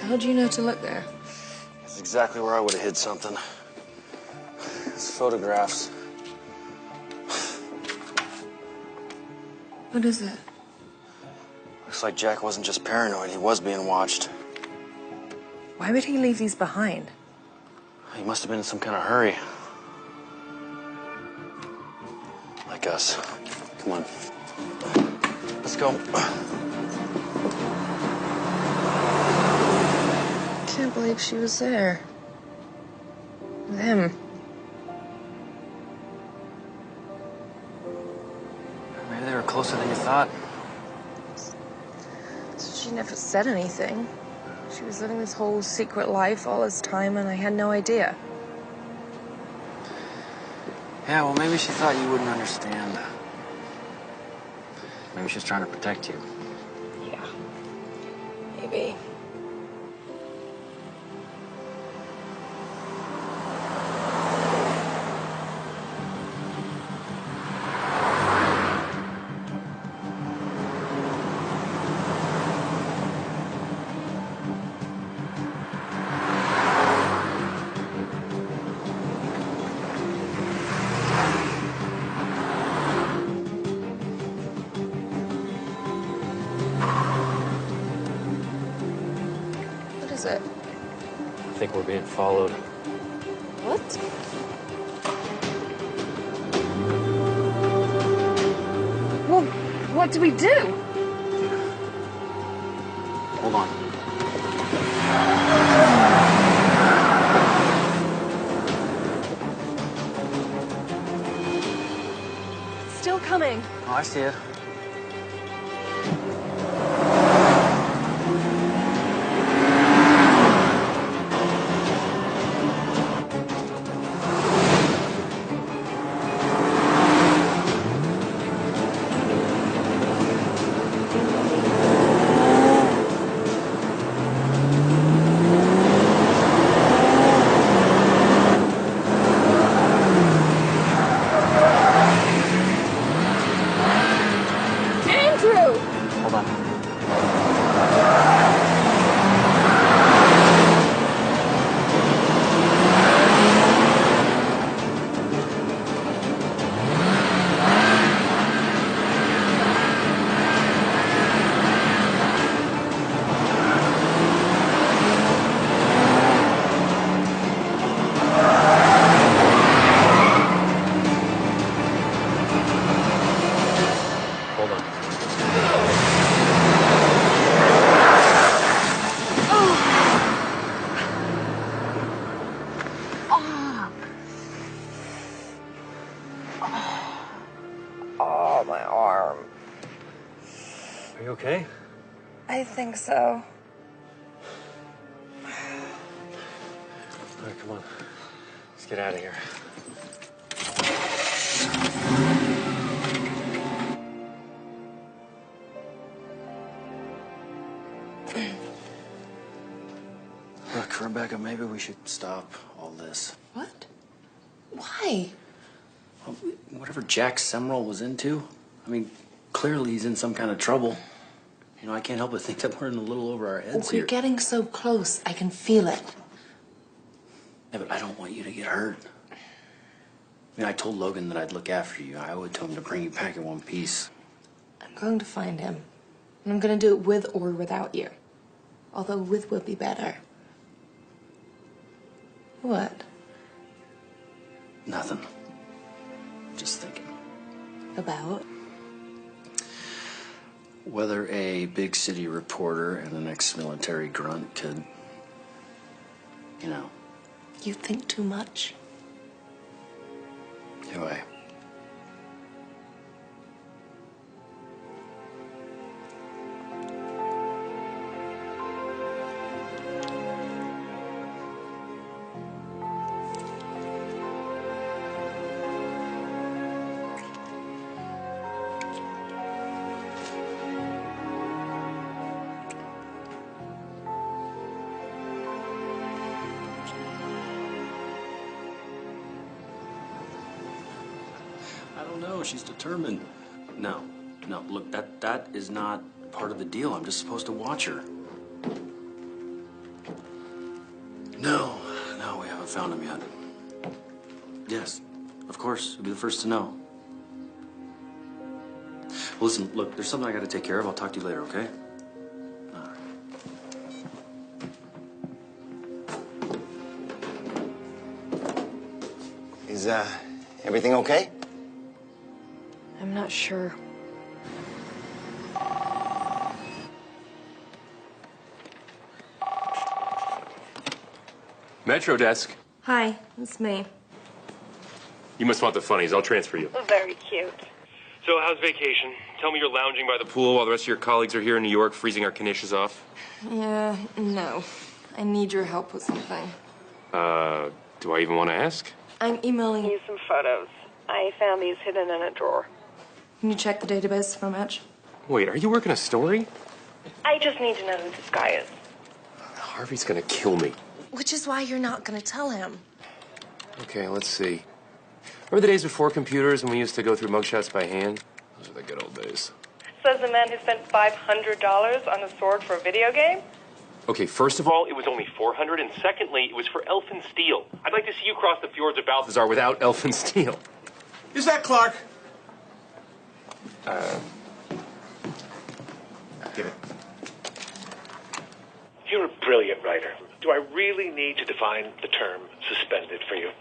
How'd you know to look there? It's exactly where I would have hid something. It's photographs. What is it? Looks like Jack wasn't just paranoid, he was being watched. Why would he leave these behind? He must have been in some kind of hurry. Like us. Come on. Let's go. I can't believe she was there. With him. Maybe they were closer than you thought. So she never said anything. She was living this whole secret life all this time, and I had no idea. Yeah, well, maybe she thought you wouldn't understand. Maybe she was trying to protect you. Yeah. Maybe. What is it? I think we're being followed. What? Well, what do we do? Hold on. Still coming. Oh, I see it. Andrew! Hold on. Hold on. Oh, my arm. Are you okay? I think so. All right, come on. Let's get out of here. Look, Rebecca, maybe we should stop all this. What? Why? Well, whatever Jack Semrel was into, I mean, clearly he's in some kind of trouble. You know, I can't help but think that we're in a little over our heads We're here. getting so close. I can feel it. Yeah, but I don't want you to get hurt. I mean, I told Logan that I'd look after you. I owe it to him to bring you back in one piece. I'm going to find him. And I'm going to do it with or without you. Although with would be better. What? Nothing. Just thinking. About? Whether a big city reporter and an ex-military grunt could, you know. You think too much. Do I? I don't know. She's determined. No, look, that is not part of the deal. I'm just supposed to watch her. No, we haven't found him yet. Yes, of course. You'll be the first to know. Well, listen, look, there's something I got to take care of. I'll talk to you later, okay? All right. Is, everything okay? I'm not sure. Metro desk. Hi, it's me. You must want the funnies. I'll transfer you. Very cute. So, how's vacation? Tell me you're lounging by the pool while the rest of your colleagues are here in New York freezing our knishes off. Yeah, no. I need your help with something. Do I even want to ask? I'm emailing You some photos. I found these hidden in a drawer. Can you check the database for a match? Wait, are you working a story? I just need to know who this guy is. Harvey's gonna kill me. Which is why you're not gonna tell him. Okay, let's see. Remember the days before computers when we used to go through mugshots by hand? Those are the good old days. Says the man who spent $500 on a sword for a video game? Okay, first of all, it was only $400, and secondly, it was for Elfin Steel. I'd like to see you cross the fjords of Balthazar without Elfin Steel. Is that Clark? Give it. You're a brilliant writer. Do I really need to define the term suspended for you?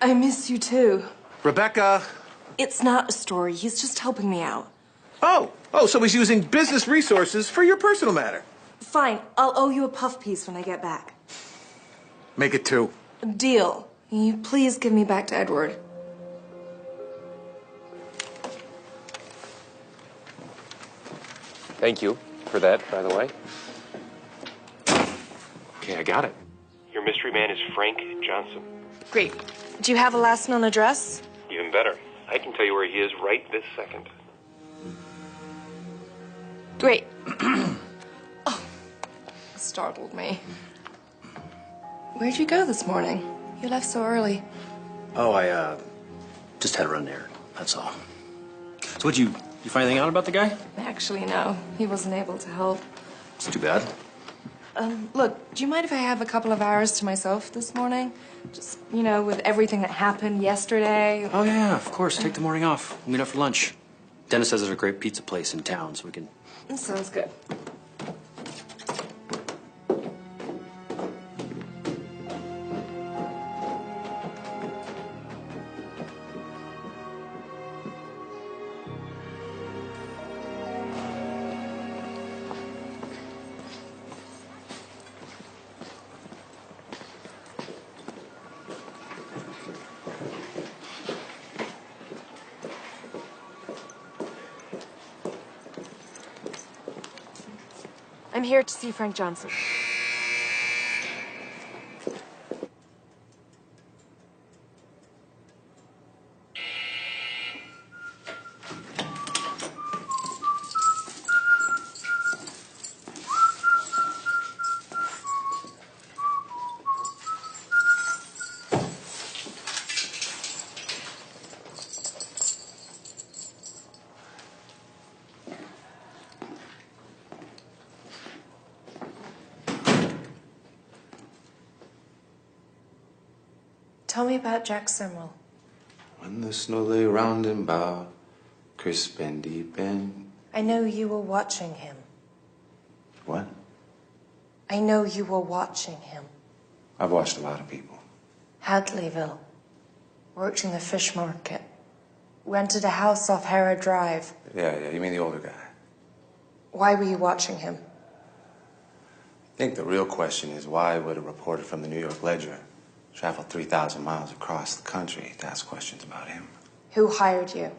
I miss you too. Rebecca. It's not a story. He's just helping me out. Oh, so he's using business resources for your personal matter. Fine. I'll owe you a puff piece when I get back. Make it 2. Deal. Can you please give me back to Edward? Thank you for that, by the way. Okay, I got it. Your mystery man is Frank Johnson. Great. Do you have a last known address? Even better. I can tell you where he is right this second. Great. Oh, startled me. Where'd you go this morning? You left so early. Oh, I just had to run there. That's all. So what'd you find anything out about the guy? Actually, no. He wasn't able to help. It's too bad. Look, do you mind if I have a couple of hours to myself this morning? Just, with everything that happened yesterday. Oh, yeah, of course. Take the morning off. We'll meet up for lunch. Dennis says there's a great pizza place in town, so we can... Sounds good. I'm here to see Frank Johnson. Tell me about Jack Simrell. When the snow lay round and about, crisp and deep and... I know you were watching him. What? I know you were watching him. I've watched a lot of people. Hadleyville. Worked in the fish market. Rented a house off Harrod Drive. Yeah, you mean the older guy. Why were you watching him? I think the real question is why would a reporter from the New York Ledger travel 3,000 miles across the country to ask questions about him? Who hired you?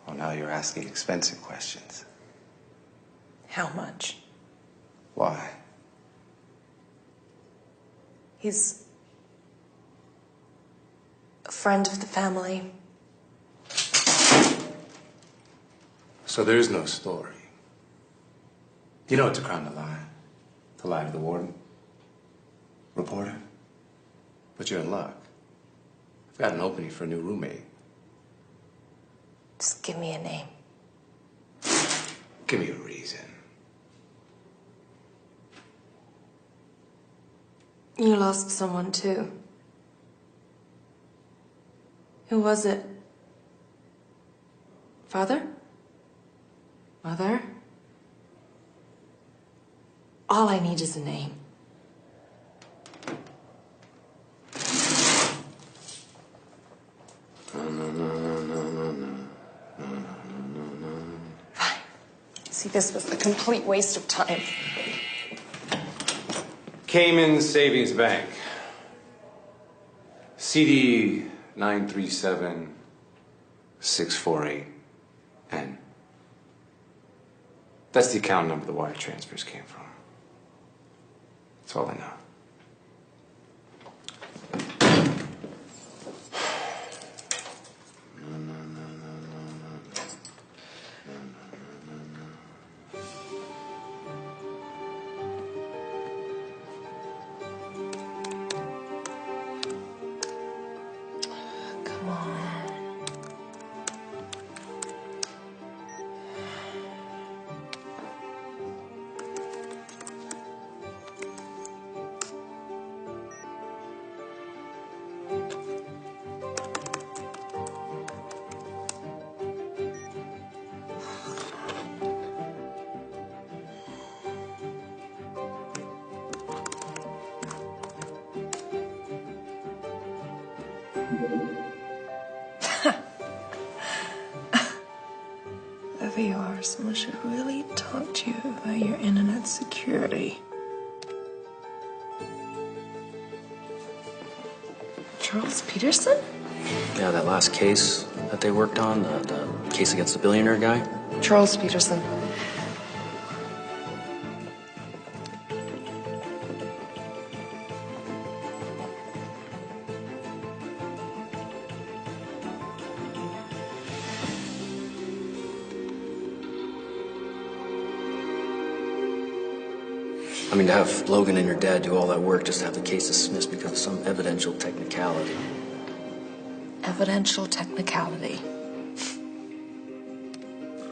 Well, now you're asking expensive questions. How much? Why? He's a friend of the family. So there is no story. You know it's a crime to lie. To lie to the warden. Reporter. But you're in luck. I've got an opening for a new roommate. Just give me a name. Give me a reason. You lost someone too. Who was it? Father? Mother? All I need is a name. Fine. See, this was a complete waste of time. Cayman Savings Bank. CD 937648N. That's the account number the wire transfers came from. That's all I know. Come on. Whoever you are, someone should really talk to you about your internet security. Charles Peterson? Yeah, that last case that they worked on, the case against the billionaire guy. Charles Peterson. I mean, to have Logan and your dad do all that work just to have the case dismissed because of some evidential technicality. Evidential technicality.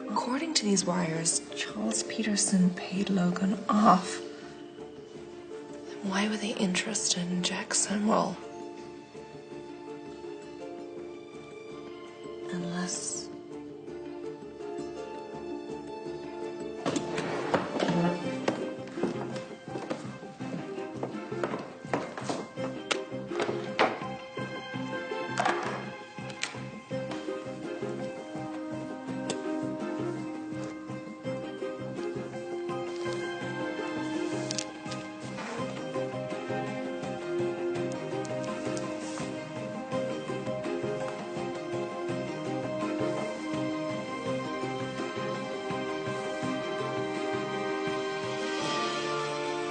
According to these wires, Charles Peterson paid Logan off. Then why were they interested in Jack Simrell? Unless...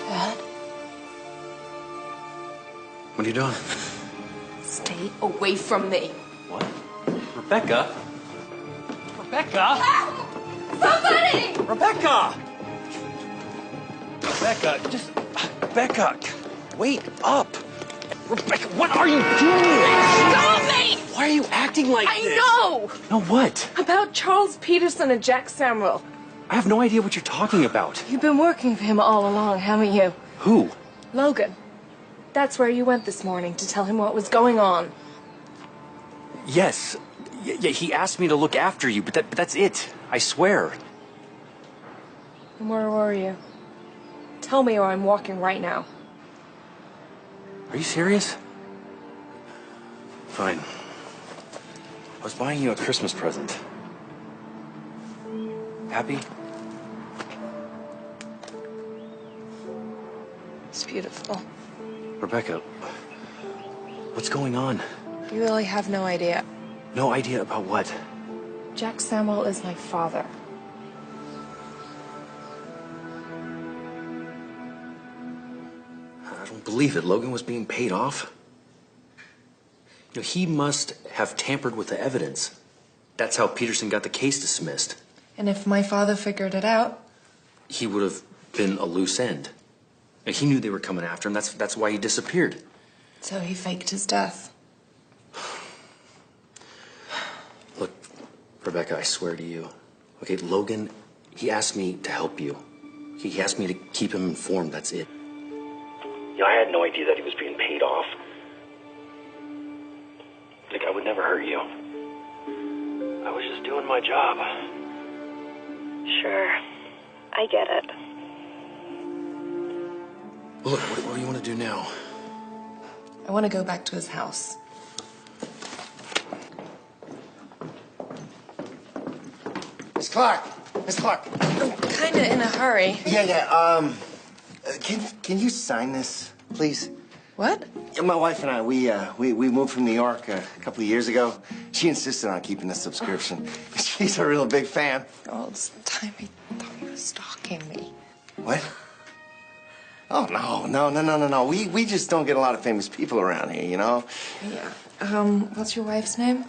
Dad? What are you doing? Stay away from me. What? Rebecca? Rebecca? Help! Somebody! Rebecca! Rebecca, just... Rebecca, wait up! Rebecca, what are you doing? Stop me! Why are you acting like this? I know! Know what? About Charles Peterson and Jack Simrell. I have no idea what you're talking about. You've been working for him all along, haven't you? Who? Logan. That's where you went this morning to tell him what was going on. Yes. Yeah, he asked me to look after you, but that's it. I swear. And where were you? Tell me or I'm walking right now. Are you serious? Fine. I was buying you a Christmas present. Happy? It's beautiful. Rebecca, what's going on? You really have no idea. No idea about what? Jack Samuel is my father. I don't believe it. Logan was being paid off. You know, he must have tampered with the evidence. That's how Peterson got the case dismissed. And if my father figured it out, He would have been a loose end. And he knew they were coming after him. That's why he disappeared. so he faked his death. Look, Rebecca, I swear to you. Okay, Logan, he asked me to help you. He asked me to keep him informed. That's it. You know, I had no idea that he was being paid off. Like, I would never hurt you. I was just doing my job. Sure. I get it. Well, look, what do you want to do now? I want to go back to his house. Miss Clark! Miss Clark! I'm kind of in a hurry. Yeah. Can you sign this, please? What? Yeah, my wife and I, we moved from New York a couple of years ago. She insisted on keeping the subscription. She's a real big fan. All this time I thought he was stalking me. What? Oh, no. We just don't get a lot of famous people around here, you know? Yeah. What's your wife's name?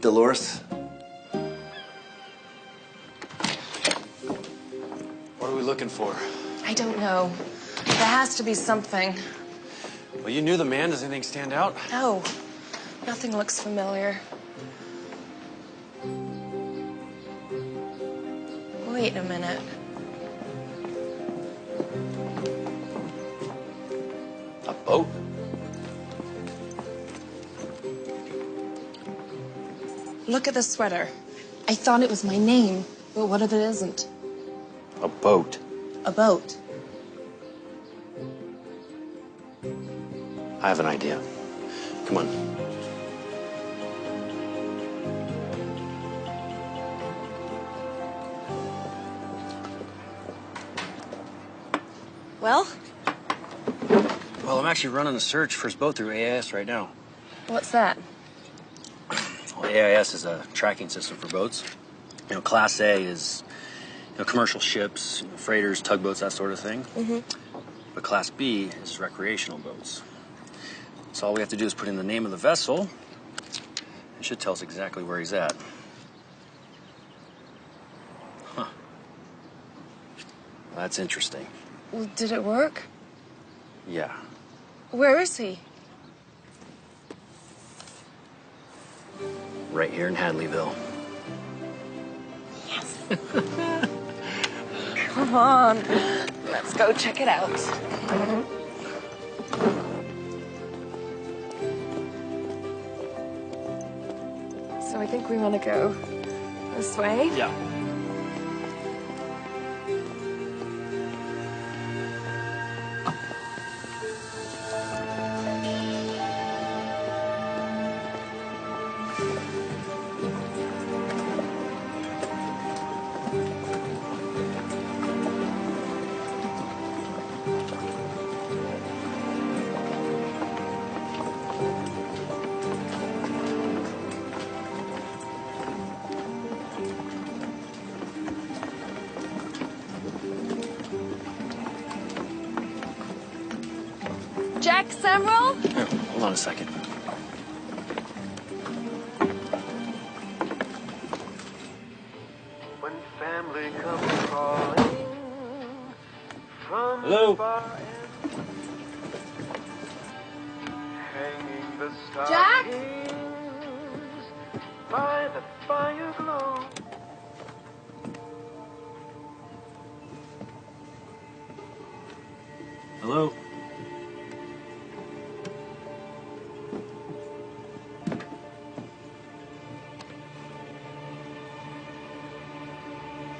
Dolores. What are we looking for? I don't know. There has to be something. Well, you knew the man. Does anything stand out? No. Nothing looks familiar. Wait a minute. A boat? Look at the sweater. I thought it was my name, but what if it isn't? A boat. A boat. I have an idea. Come on. Well, Well, I'm actually running a search for his boat through AIS right now. what's that? Well, AIS is a tracking system for boats. You know, Class A is, commercial ships, freighters, tugboats, that sort of thing. Mm-hmm. But Class B is recreational boats. So all we have to do is put in the name of the vessel. It should tell us exactly where he's at. Huh. That's interesting. Well, did it work? Yeah. Where is he? Right here in Hadleyville. Yes. Come on. Let's go check it out. So I think we want to go this way. Yeah. Jack Samuel? Here, hold on a second. When family comes crawling from Hello? far hanging the Jack? stockings by the fire glow. Hello?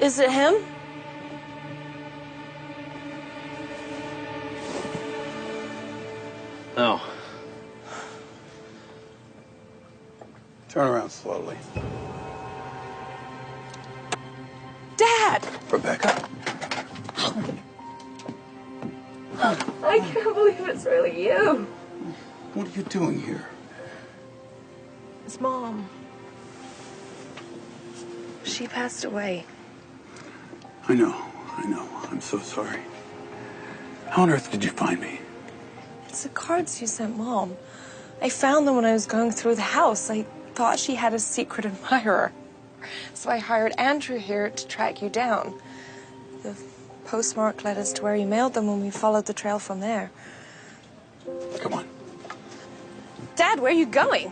Is it him? No. Turn around slowly. Dad! Rebecca. I can't believe it's really you. What are you doing here? It's Mom. She passed away. I know. I'm so sorry. How on earth did you find me? It's the cards you sent Mom. I found them when I was going through the house. I thought she had a secret admirer. So I hired Andrew here to track you down. The postmark led us to where you mailed them, and we followed the trail from there. Come on. Dad, where are you going?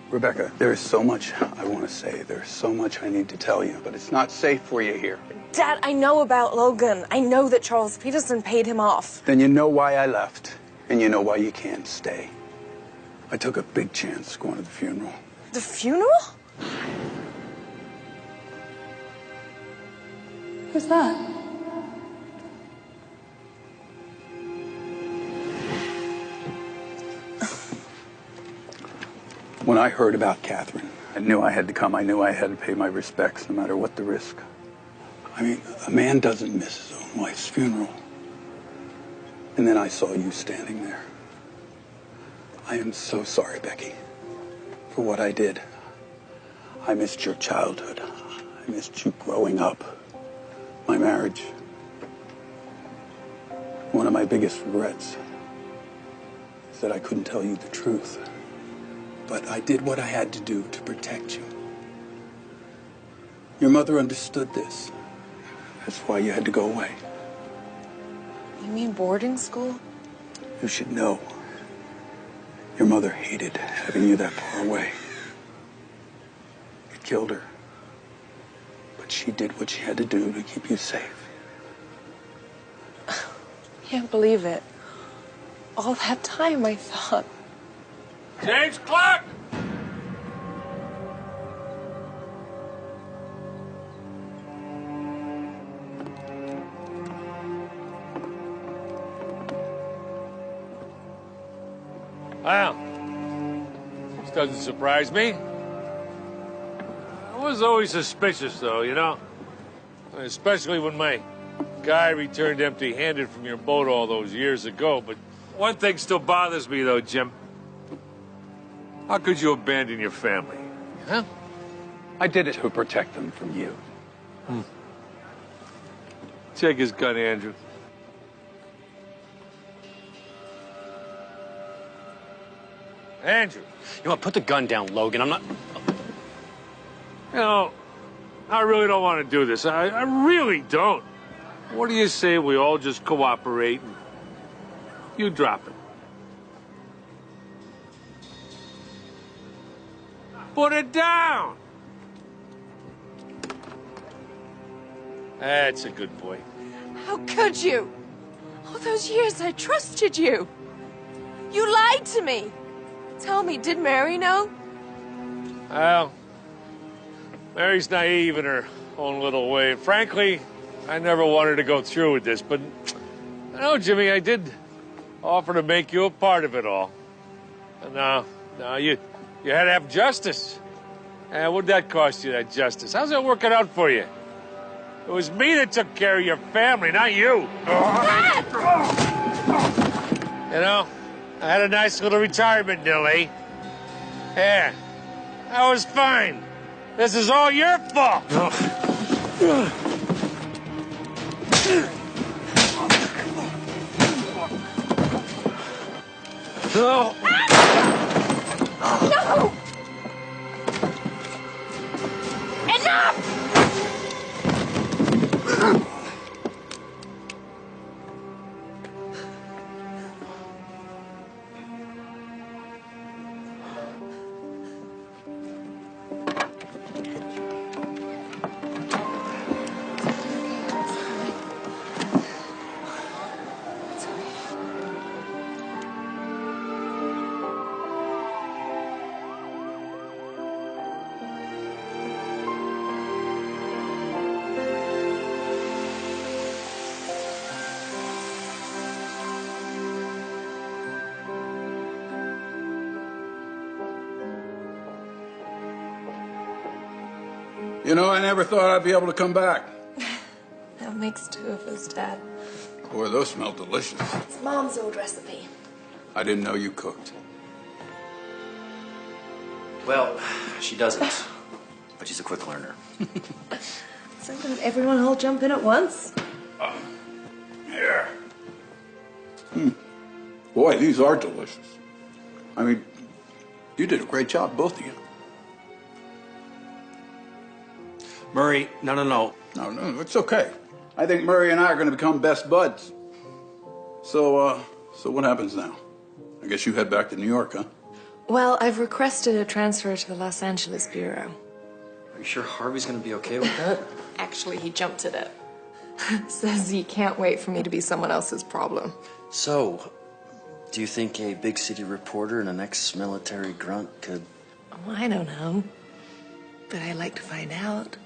Rebecca, there is so much I want to say. There's so much I need to tell you, but it's not safe for you here. Dad, I know about Logan. I know that Charles Peterson paid him off. Then you know why I left, and you know why you can't stay. I took a big chance going to the funeral. The funeral? Who's that? When I heard about Catherine, I knew I had to come. I knew I had to pay my respects, no matter what the risk. I mean, a man doesn't miss his own wife's funeral. And then I saw you standing there. I am so sorry, Becky, for what I did. I missed your childhood. I missed you growing up. My marriage. One of my biggest regrets is that I couldn't tell you the truth. But I did what I had to do to protect you. Your mother understood this. That's why you had to go away. You mean boarding school? You should know. Your mother hated having you that far away. It killed her. But she did what she had to do to keep you safe. Can't believe it. All that time, I thought. James Clark! Well, this doesn't surprise me. I was always suspicious, though, you know? Especially when my guy returned empty-handed from your boat all those years ago. But one thing still bothers me, though, Jim. How could you abandon your family? Huh? I did it to protect them from you. Take his gun, Andrew. Andrew. You know what? Put the gun down, Logan. I'm not... You know, I really don't want to do this. I really don't. What do you say we all just cooperate and you drop it? Put it down! That's a good boy. How could you? All those years I trusted you. You lied to me. Tell me, did Mary know? Well, Mary's naive in her own little way. Frankly, I never wanted to go through with this, but I know, Jimmy, I did offer to make you a part of it all. And now you had to have justice. And what'd that cost you, that justice? How's that working out for you? It was me that took care of your family, not you. Dad! You know, I had a nice little retirement, Dilly. Yeah, that was fine. This is all your fault. No. No! Enough! You know, I never thought I'd be able to come back. That makes two of us, Dad. Boy, those smell delicious. It's Mom's old recipe. I didn't know you cooked. Well, she doesn't. But she's a quick learner. So not everyone all jump in at once? Here. Boy, these are delicious. I mean, you did a great job, both of you. Murray, no. No, it's okay. I think Murray and I are going to become best buds. So what happens now? I guess you head back to New York, huh? Well, I've requested a transfer to the Los Angeles Bureau. Are you sure Harvey's gonna be okay with that? Actually, he jumped at it. Says he can't wait for me to be someone else's problem. So, do you think a big city reporter and an ex-military grunt could... Oh, I don't know. But I'd like to find out.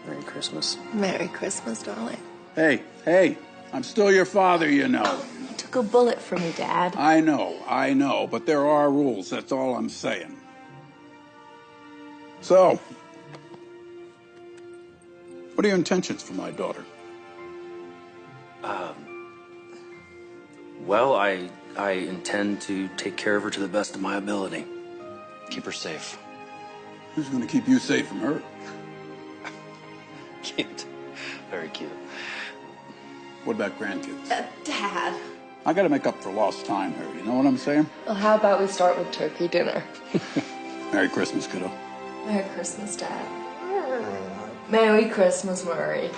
Merry Christmas. Merry Christmas, darling. Hey, I'm still your father, you know. You took a bullet for me, Dad. I know, but there are rules, that's all I'm saying. So, what are your intentions for my daughter? Well, I intend to take care of her to the best of my ability. Keep her safe. Who's going to keep you safe from her? Cute. Very cute. What about grandkids? Dad. I got to make up for lost time here, you know what I'm saying? Well, how about we start with turkey dinner? Merry Christmas, kiddo. Merry Christmas, Dad. Merry Christmas, Murray.